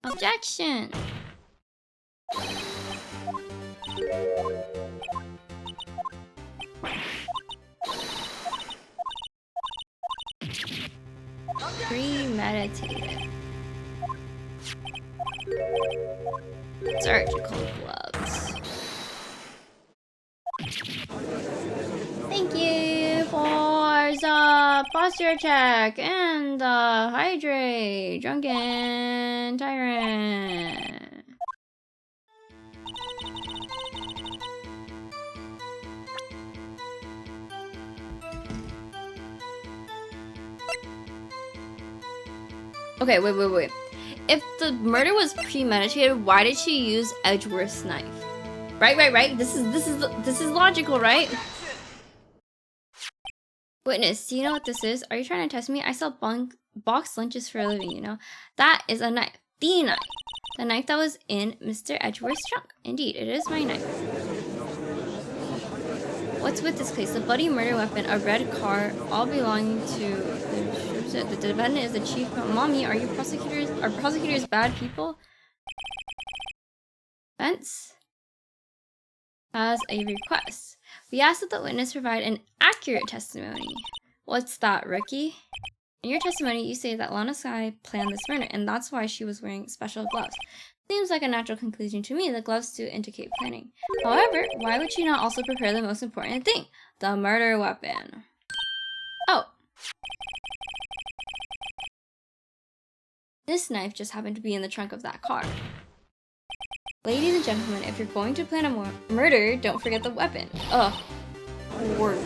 Objection. Premeditated. Surgical gloves. Thank you for the posture check and the hydrate, drunken tyrant. Okay, wait. If the murder was premeditated, why did she use Edgeworth's knife? Right. This is logical, right? Witness, do you know what this is? Are you trying to test me? I sell box lunches for a living, you know? That is a knife. The knife. The knife that was in Mr. Edgeworth's trunk. Indeed, it is my knife. What's with this case? The bloody murder weapon, a red car, all belonging to the defendant is the chief. Mommy, are prosecutors bad people? Defense has a request. We ask that the witness provide an accurate testimony. What's that, Ricky? In your testimony, you say that Lana Sky planned this murder, and that's why she was wearing special gloves. Seems like a natural conclusion to me. The gloves do indicate planning. However, why would she not also prepare the most important thing? The murder weapon. Oh. This knife just happened to be in the trunk of that car. Ladies and gentlemen, if you're going to plan a murder, don't forget the weapon. Ugh. Work.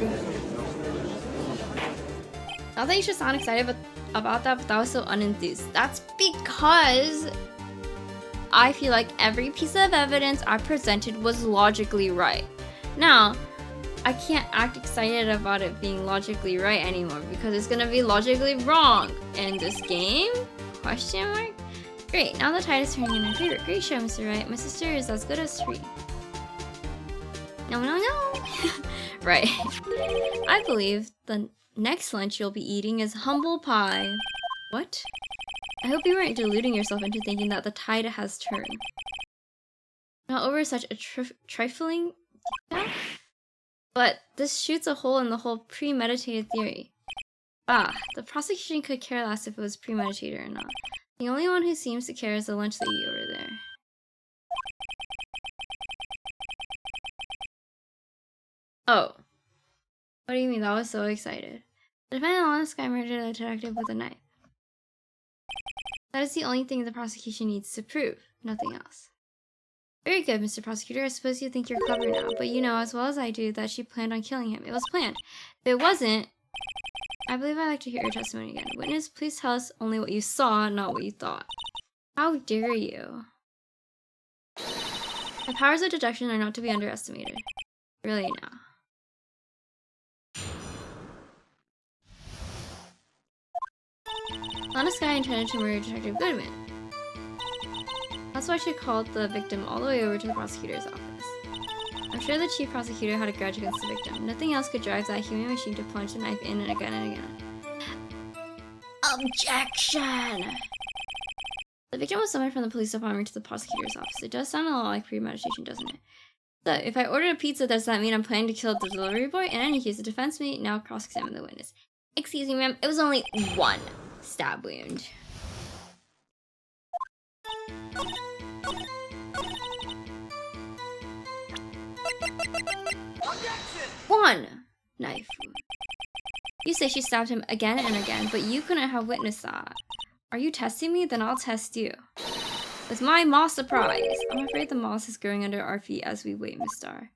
Not that you should sound excited about that, but that was so unenthused. That's because I feel like every piece of evidence I presented was logically right. Now, I can't act excited about it being logically right anymore because it's gonna be logically wrong. In this game? Question mark? Great, now the tide is turning in our favor. Great show, Mr. Wright. My sister is as good as free. No. Right. I believe the next lunch you'll be eating is humble pie. What? I hope you weren't deluding yourself into thinking that the tide has turned. Not over such a trifling detail? But this shoots a hole in the whole premeditated theory. The prosecution could care less if it was premeditated or not. The only one who seems to care is the lunch lady over there. Oh. What do you mean? That was so excited. The defendant on this guy murdered a detective with a knife. That is the only thing the prosecution needs to prove. Nothing else. Very good, Mr. Prosecutor. I suppose you think you're clever now, but you know as well as I do that she planned on killing him. It was planned. If it wasn't, I believe I'd like to hear your testimony again. Witness, please tell us only what you saw, not what you thought. How dare you? My powers of deduction are not to be underestimated. Really now. Honest guy intended to murder Detective Goodman. That's why she called the victim all the way over to the prosecutor's office. I'm sure the chief prosecutor had a grudge against the victim. Nothing else could drive that human machine to plunge the knife in and again and again. Objection! The victim was summoned from the police department to the prosecutor's office. It does sound a lot like premeditation, doesn't it? So, if I ordered a pizza, does that mean I'm planning to kill the delivery boy? In any case, the defense may now cross-examine the witness. Excuse me, ma'am. It was only one stab wound. One knife wound. You say she stabbed him again and again, but you couldn't have witnessed that. Are you testing me? Then I'll test you. With my moss surprise. I'm afraid the moss is growing under our feet as we wait, Miss Starr.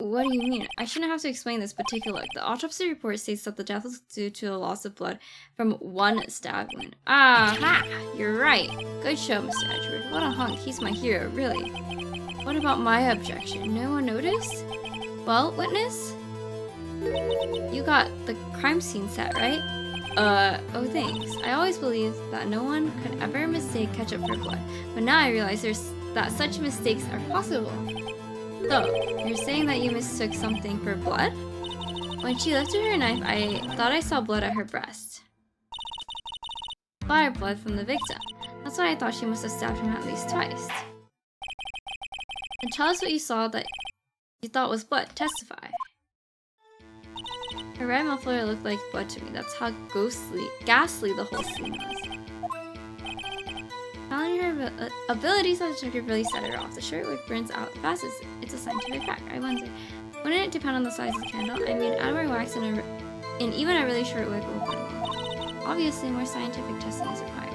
What do you mean? I shouldn't have to explain this, but take a look. The autopsy report states that the death was due to a loss of blood from one stab wound. Aha! You're right. Good show, Mr. Edgeworth. What a hunk. He's my hero, really. What about my objection? No one noticed? Well, witness? You got the crime scene set, right? Oh thanks. I always believed that no one could ever mistake ketchup for blood, but now I realize that such mistakes are possible. So, you're saying that you mistook something for blood? When she lifted her knife, I thought I saw blood at her breast. Splatter blood from the victim. That's why I thought she must have stabbed him at least twice. And tell us what you saw that you thought was blood. Testify. Her red muffler looked like blood to me. That's how ghastly the whole scene was. Telling her abilities as a detective really set her off. The shirtwick burns out the fastest. It's a scientific fact. I wonder, wouldn't it depend on the size of the candle? I mean, out of wax and even a really short wick will burn. Obviously, more scientific testing is required.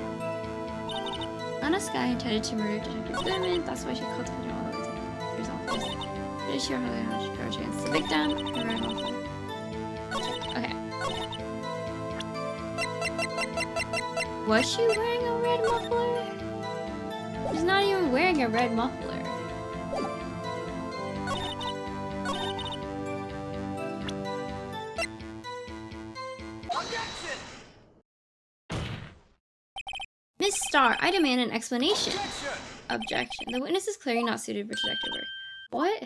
Honest guy intended to murder Detective Goodman. That's why she called him all the way to the doctor's office. Pretty sure how they had grudge against the victim. Her red muffler. Okay. Was she wearing a red muffler? She's not even wearing a red muffler. Objection! Miss Starr, I demand an explanation. Objection! Objection. The witness is clearly not suited for detective work. What?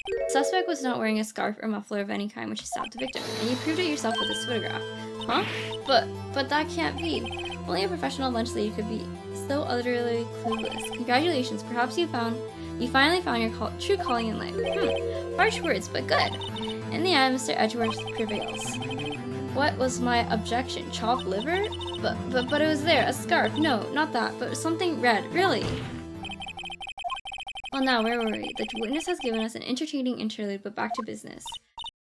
The suspect was not wearing a scarf or muffler of any kind when she stabbed the victim, and you proved it yourself with this photograph. Huh? But that can't be. Only a professional lunch lady could be so utterly clueless. Congratulations, perhaps you finally found your true calling in life. Harsh words, but good. In the end, Mr. Edgeworth prevails. What was my objection? Chopped liver? But it was there, a scarf. No, not that, but something red, really. Well now, where were we? The witness has given us an entertaining interlude, but back to business.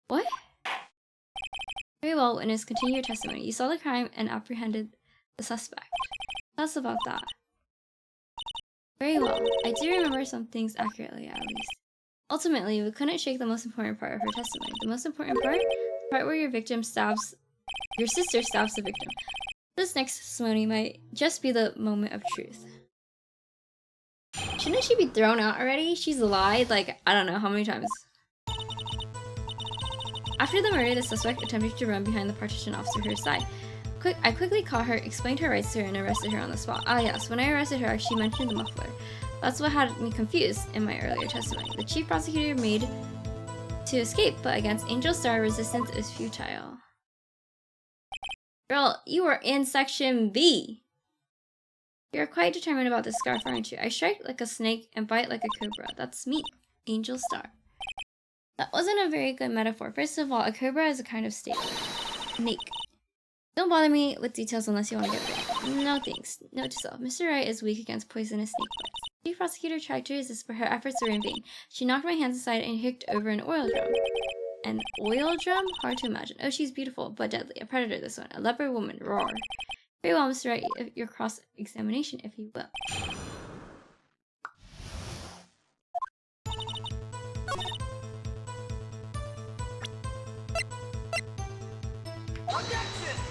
What? Very well, witness, continue your testimony. You saw the crime and apprehended the suspect. Tell us about that. Very well. I do remember some things accurately, at least. Ultimately, we couldn't shake the most important part of her testimony. The most important part? The part where your sister stabs the victim. This next testimony might just be the moment of truth. Shouldn't she be thrown out already? She's lied like, I don't know how many times. After the murder, the suspect attempted to run behind the partition off to her side. I quickly caught her, explained her rights to her, and arrested her on the spot. Ah yes, when I arrested her, she mentioned the muffler. That's what had me confused in my earlier testimony. The chief prosecutor made to escape, but against Angel Star, resistance is futile. Girl, you are in section B. You're quite determined about this scarf, aren't you? I strike like a snake and bite like a cobra. That's me, Angel Star. That wasn't a very good metaphor. First of all, a cobra is a kind of snake. Don't bother me with details unless you want to get bit. No thanks. Note to self. Mr. Wright is weak against poisonous snake bites. The chief prosecutor tried to resist, but her efforts were in vain. She knocked my hands aside and hicked over an oil drum. An oil drum? Hard to imagine. Oh, she's beautiful, but deadly. A predator, this one. A leopard woman. Roar. Very well, Mr. Wright. Your cross-examination, if you will.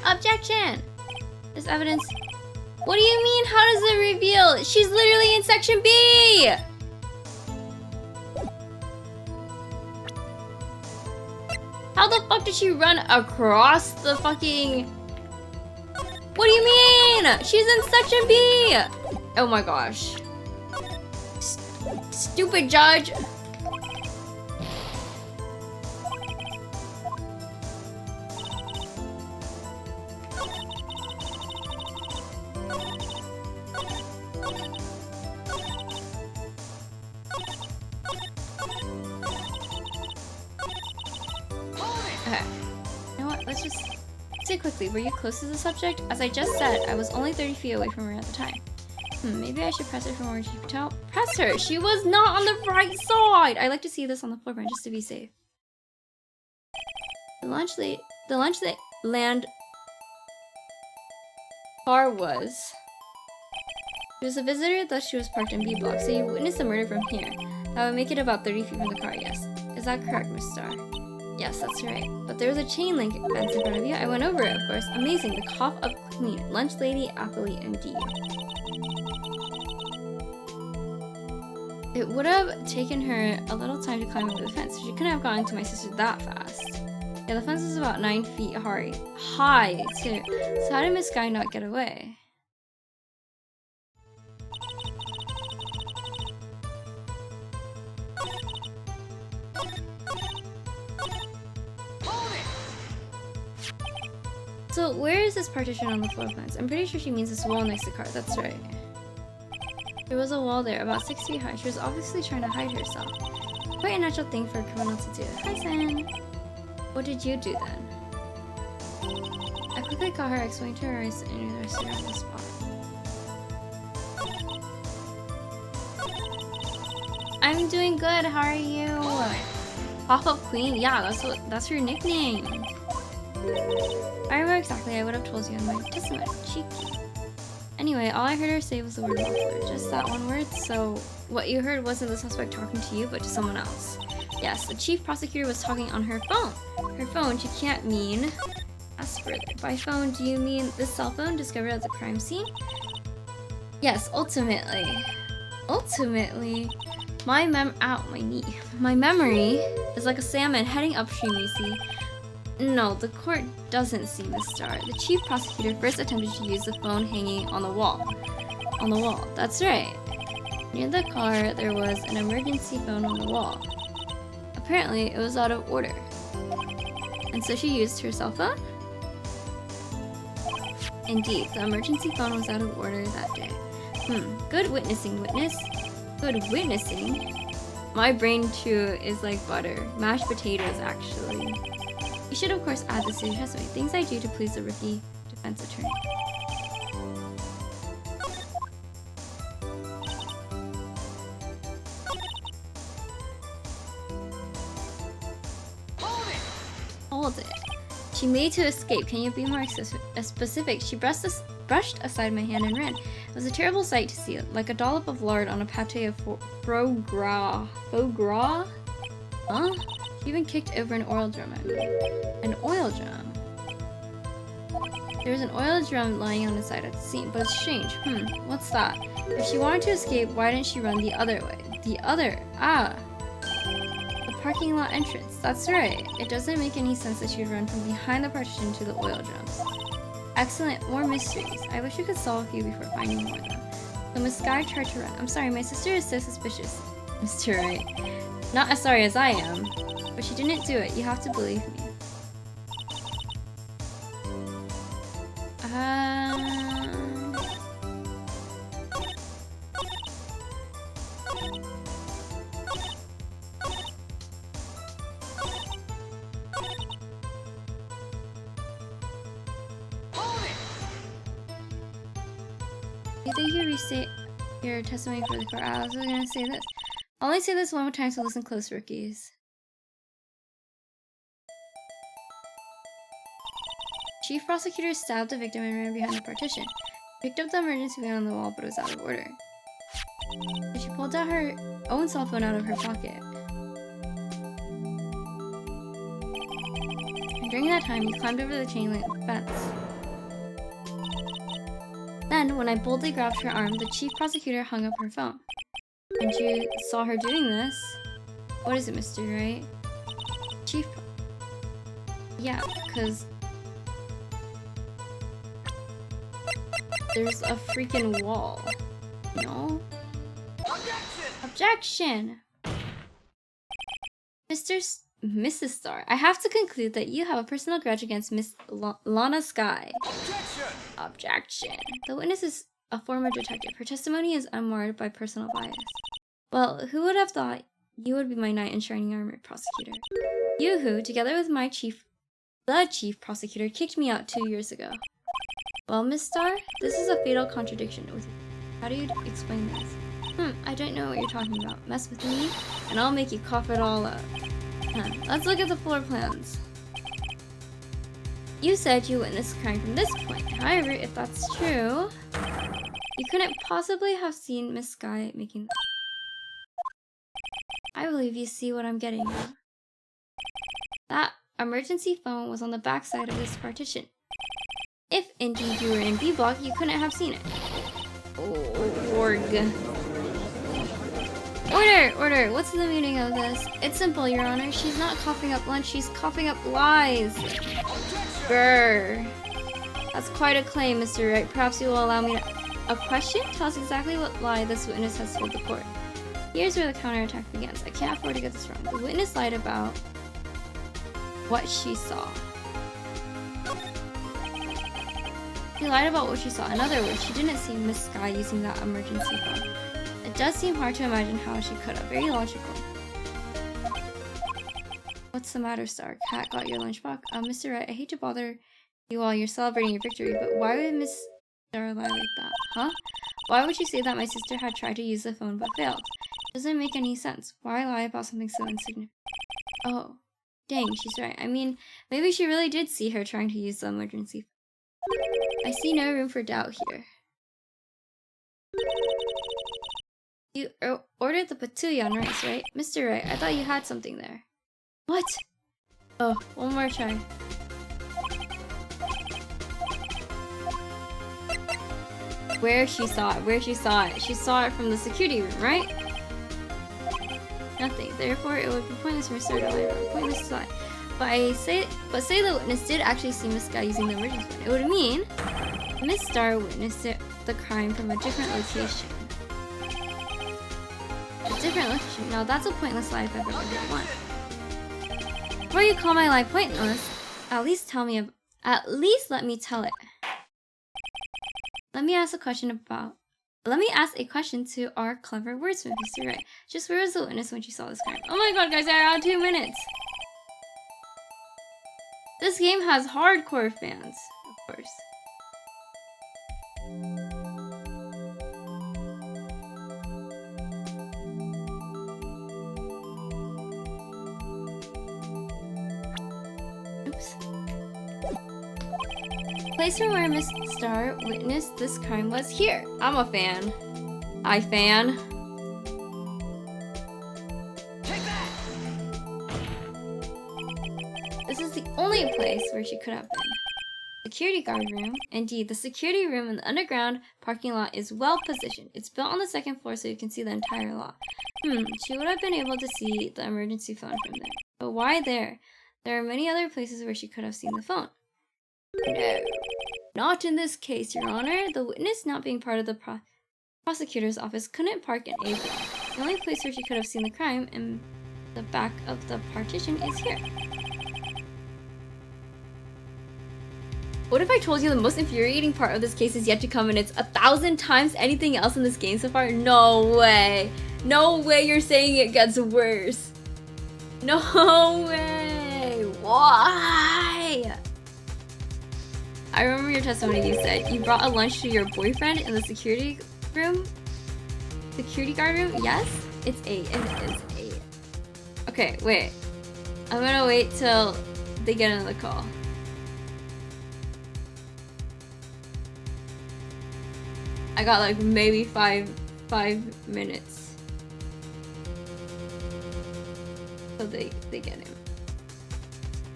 Objection! This evidence... What do you mean? How does it reveal? She's literally in section B! How the fuck did she run across the fucking... What do you mean? She's in section B! Oh my gosh. Stupid judge. Okay. You know what? Let's just say quickly. Were you close to the subject? As I just said, I was only 30 feet away from her at the time. Maybe I should press her for more detail. Press her! She was not on the right side! I like to see this on the floor plan just to be safe. The lunch land car was. She was a visitor, thus she was parked in B block, so you witnessed the murder from here. That would make it about 30 feet from the car, yes. Is that correct, Miss Starr? Yes, that's right. But there was a chain link fence in front of you. I went over it, of course. Amazing. The cough of queen. Lunch lady, athlete, indeed. It would have taken her a little time to climb over the fence. She couldn't have gotten to my sister that fast. Yeah, the fence is about 9 feet high, too. So how did Miss Guy not get away? So where is this partition on the floor plans? I'm pretty sure she means this wall next to the car. That's right. There was a wall there, about 6 feet high. She was obviously trying to hide herself. Quite a natural thing for a criminal to do. Hi, Sen. What did you do then? I quickly caught her, explained to her and arrested her on the spot. I'm doing good. How are you? Pop-up queen? Yeah, that's her nickname. I remember exactly. I would have told you in my testimony. Cheeky. Anyway, all I heard her say was the word muffler. Just that one word. So what you heard wasn't the suspect talking to you, but to someone else. Yes, the chief prosecutor was talking on her phone. Her phone, she can't mean... Ask further. By phone, do you mean the cell phone discovered at the crime scene? Yes, ultimately. Ultimately, my memory is like a salmon heading upstream, you see. No, the court doesn't see Miss Starr. The chief prosecutor first attempted to use the phone hanging on the wall. On the wall, that's right. Near the car, there was an emergency phone on the wall. Apparently, it was out of order. And so she used her cell phone? Indeed, the emergency phone was out of order that day. Good witnessing, witness. Good witnessing? My brain, too, is like butter. Mashed potatoes, actually. You should, of course, add this to your testimony. Things I do to please the rookie defense attorney. Hold it. She made to escape. Can you be more specific? She brushed aside my hand and ran. It was a terrible sight to see, like a dollop of lard on a pate of foie gras. Foie gras? Huh? She even kicked over an oil drum at me. An oil drum? There was an oil drum lying on the side of the scene, but it's strange. What's that? If she wanted to escape, why didn't she run the other way? The parking lot entrance. That's right. It doesn't make any sense that she would run from behind the partition to the oil drums. Excellent. More mysteries. I wish we could solve a few before finding more of them. So Miss Guy tried to run. I'm sorry, my sister is so suspicious. Mr. Wright. Not as sorry as I am. But she didn't do it. You have to believe me. You think you restate your testimony for the court? I was gonna say this. I'll only say this one more time, so listen close, rookies. Chief prosecutor stabbed the victim and ran behind the partition. Picked up the emergency phone on the wall, but it was out of order. So she pulled out her own cell phone out of her pocket. And during that time, he climbed over the chain link fence. Then, when I boldly grabbed her arm, the chief prosecutor hung up her phone. And you saw her doing this. What is it, Mr. Wright? Chief... Yeah, because... there's a freaking wall. No? Objection! Mrs. Starr, I have to conclude that you have a personal grudge against Miss Lana Skye. Objection. The witness is a former detective. Her testimony is unmarred by personal bias. Well, who would have thought you would be my knight in shining armor, prosecutor? You who, together with the chief prosecutor, kicked me out 2 years ago. Well, Miss Starr, this is a fatal contradiction. How do you explain this? I don't know what you're talking about. Mess with me, and I'll make you cough it all up. Let's look at the floor plans. You said you witnessed the crime from this point. However, if that's true, you couldn't possibly have seen Miss Skye making... I believe you see what I'm getting at. That emergency phone was on the back side of this partition. If indeed you were in B block, you couldn't have seen it. Org. Order! What's the meaning of this? It's simple, Your Honor. She's not coughing up lunch, she's coughing up lies. Grr. That's quite a claim, Mr. Wright. Perhaps you will allow me a question? Tell us exactly what lie this witness has told the court. Here's where the counterattack begins. I can't afford to get this wrong. The witness lied about what she saw. She lied about what she saw. In other words, she didn't see Miss Skye using that emergency phone. It does seem hard to imagine how she could have. Very logical. What's the matter, Starr? Cat got your lunchbox? Mr. Wright, I hate to bother you while you're celebrating your victory, but why would Miss Starr lie like that? Huh? Why would you say that my sister had tried to use the phone but failed? Doesn't make any sense. Why lie about something so insignificant? Oh, dang, she's right. I mean, maybe she really did see her trying to use the emergency phone. I see no room for doubt here. You ordered the patouille on rice, right? Mr. Wright, I thought you had something there. What? Oh, one more try. Where she saw it. She saw it from the security room, right? Nothing. Therefore, it would be pointless for Mr. to lie about it. Pointless to lie. But say the witness did actually see Miss Skye using the emergency phone. It would mean Miss Starr witnessed the crime from a different location. A different location. Now that's a pointless lie if I've ever heard one. Before you call my lie pointless, at least let me tell it. Let me ask a question to our clever wordsmith, Mr. Wright. Just where was the witness when she saw this crime? Oh my god, guys, I had 2 minutes! This game has hardcore fans, of course. Oops. The place from where Miss Starr witnessed this crime was here. I'm a fan. I fan. This is the only place where she could have been. Security guard room. Indeed, the security room in the underground parking lot is well positioned. It's built on the 2nd floor so you can see the entire lot. She would have been able to see the emergency phone from there. But why there? There are many other places where she could have seen the phone. No. Not in this case, Your Honor. The witness, not being part of the prosecutor's office, couldn't park in A block. The only place where she could have seen the crime in the back of the partition is here. What if I told you the most infuriating part of this case is yet to come and it's 1,000 times anything else in this game so far? No way. No way you're saying it gets worse. No way. Why? I remember your testimony. You said you brought a lunch to your boyfriend in the security room? Security guard room? Yes? It's 8. It is 8. Okay, wait. I'm gonna wait till they get into the call. I got like maybe five minutes. So they get him.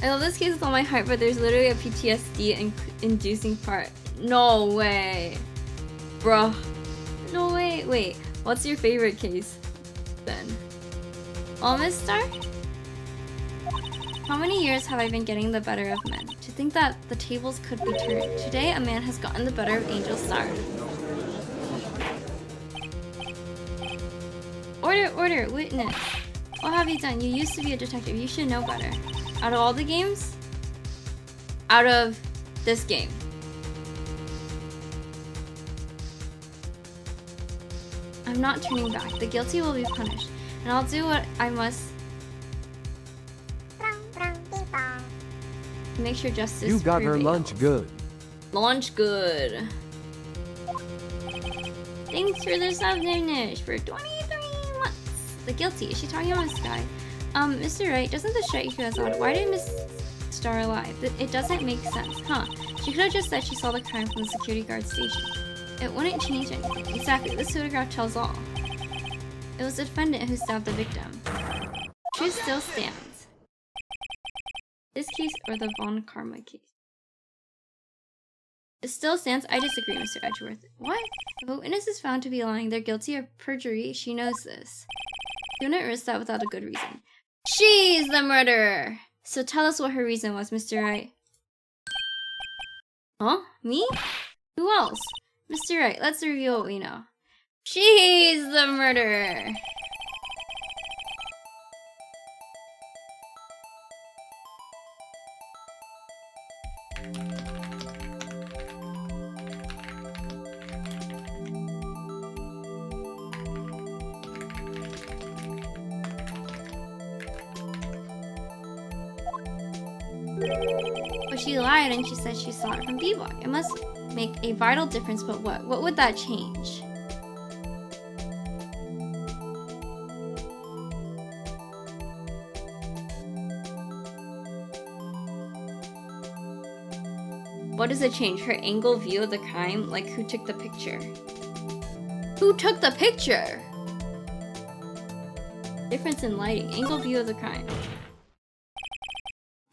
I love this case with all my heart, but there's literally a PTSD inducing part. No way. Bruh. No way. Wait, what's your favorite case then? Almost Star? How many years have I been getting the better of men? To think that the tables could be turned. Today, a man has gotten the better of Angel Star. Order, witness. What have you done? You used to be a detective. You should know better. Out of all the games? Out of this game. I'm not turning back. The guilty will be punished. And I'll do what I must to make sure justice You got her prevails. lunch good. Lunch good. Thanks for the sub-finish for 23 months. The guilty. Is she talking about this guy? Mr. Wright, doesn't this strike you as odd? Why did Miss Star lie? It doesn't make sense, huh? She could have just said she saw the crime from the security guard station. It wouldn't change anything. Exactly, this photograph tells all. It was the defendant who stabbed the victim. Truth still stands. This case or the Von Karma case? It still stands. I disagree, Mr. Edgeworth. What? If a witness is found to be lying, they're guilty of perjury. She knows this. She wouldn't risk that without a good reason. She's the murderer! So tell us what her reason was, Mr. Wright. Huh? Me? Who else? Mr. Wright, let's review what we know. She's the murderer! But she lied and she said she saw it from B-Block. It must make a vital difference, but what? What would that change? What does it change? Her angle view of the crime? Like, who took the picture? Who took the picture? Difference in lighting. Angle view of the crime.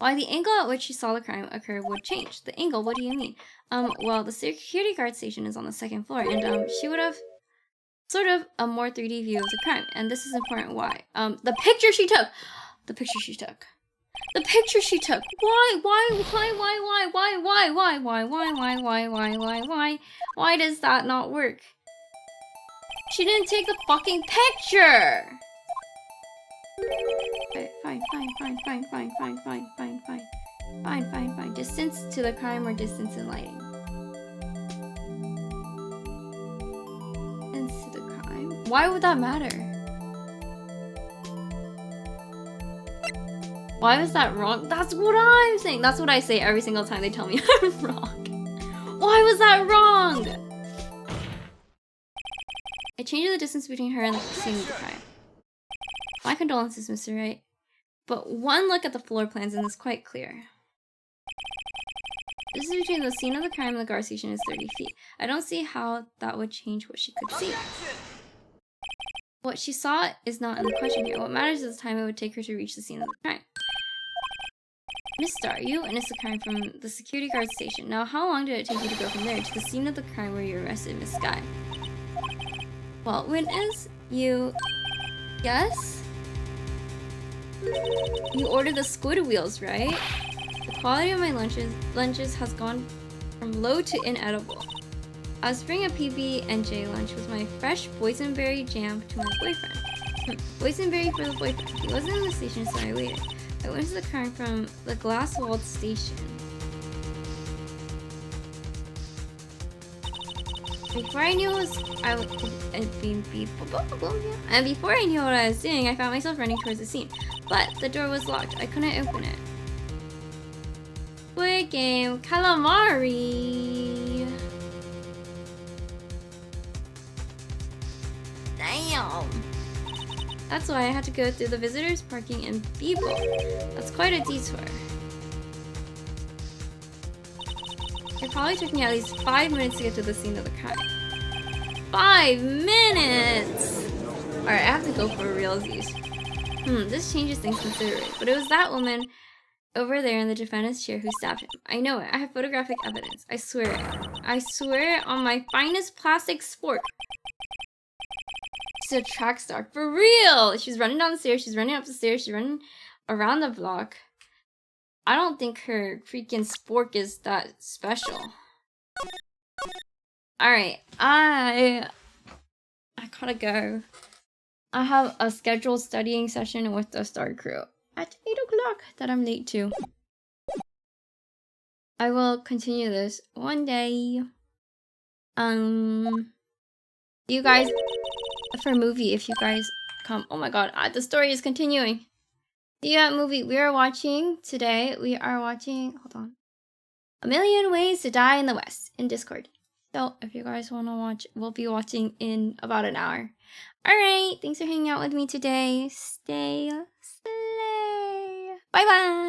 Why the angle at which she saw the crime occur would change. The angle, what do you mean? Well, the security guard station is on the second floor, and she would have sort of a more 3D view of the crime. And this is important. Why? The picture she took. The picture she took. The picture she took. Why does that not work? She didn't take the fucking picture. Fine. Distance to the crime or distance in lighting? Distance to the crime. Why would that matter? Why was that wrong? That's what I'm saying. That's what I say every single time they tell me I'm wrong. Why was that wrong? It changes the distance between her and the scene of the crime. My condolences, Mr. Wright. But one look at the floor plans and it's quite clear. The distance between the scene of the crime and the guard station is 30 feet. I don't see how that would change what she could see. What she saw is not in the question here. What matters is the time it would take her to reach the scene of the crime. Miss Star, you witnessed the crime from the security guard station. Now, how long did it take you to go from there to the scene of the crime where you arrested Miss Sky? Well, witness, you... Yes? You ordered the squid wheels, right? The quality of my lunches has gone from low to inedible. I was bringing a PB&J lunch with my fresh boysenberry jam to my boyfriend. Boysenberry for the boyfriend. He wasn't in the station, so I waited. I went to the crime from the glass-walled station. Before I knew what I was doing, I found myself running towards the scene. But the door was locked. I couldn't open it. Squid Game Calamari. Damn. That's why I had to go through the visitors parking in Beeble. That's quite a detour. It probably took me at least 5 minutes to get to the scene of the crime. 5 minutes! Alright, I have to go for realsies. This changes things considerably. But it was that woman over there in the defendant's chair who stabbed him. I know it. I have photographic evidence. I swear it. I swear it on my finest plastic sport. She's a track star. For real! She's running down the stairs. She's running up the stairs. She's running around the block. I don't think her freaking spork is that special. Alright, I gotta go. I have a scheduled studying session with the Star Crew at 8 o'clock that I'm late to. I will continue this one day. You guys, for a movie, if you guys come. Oh my god, the story is continuing. The movie we are watching today, hold on. A Million Ways to Die in the West in Discord. So if you guys want to watch, we'll be watching in about an hour. Alright, thanks for hanging out with me today. Stay slay. Bye bye.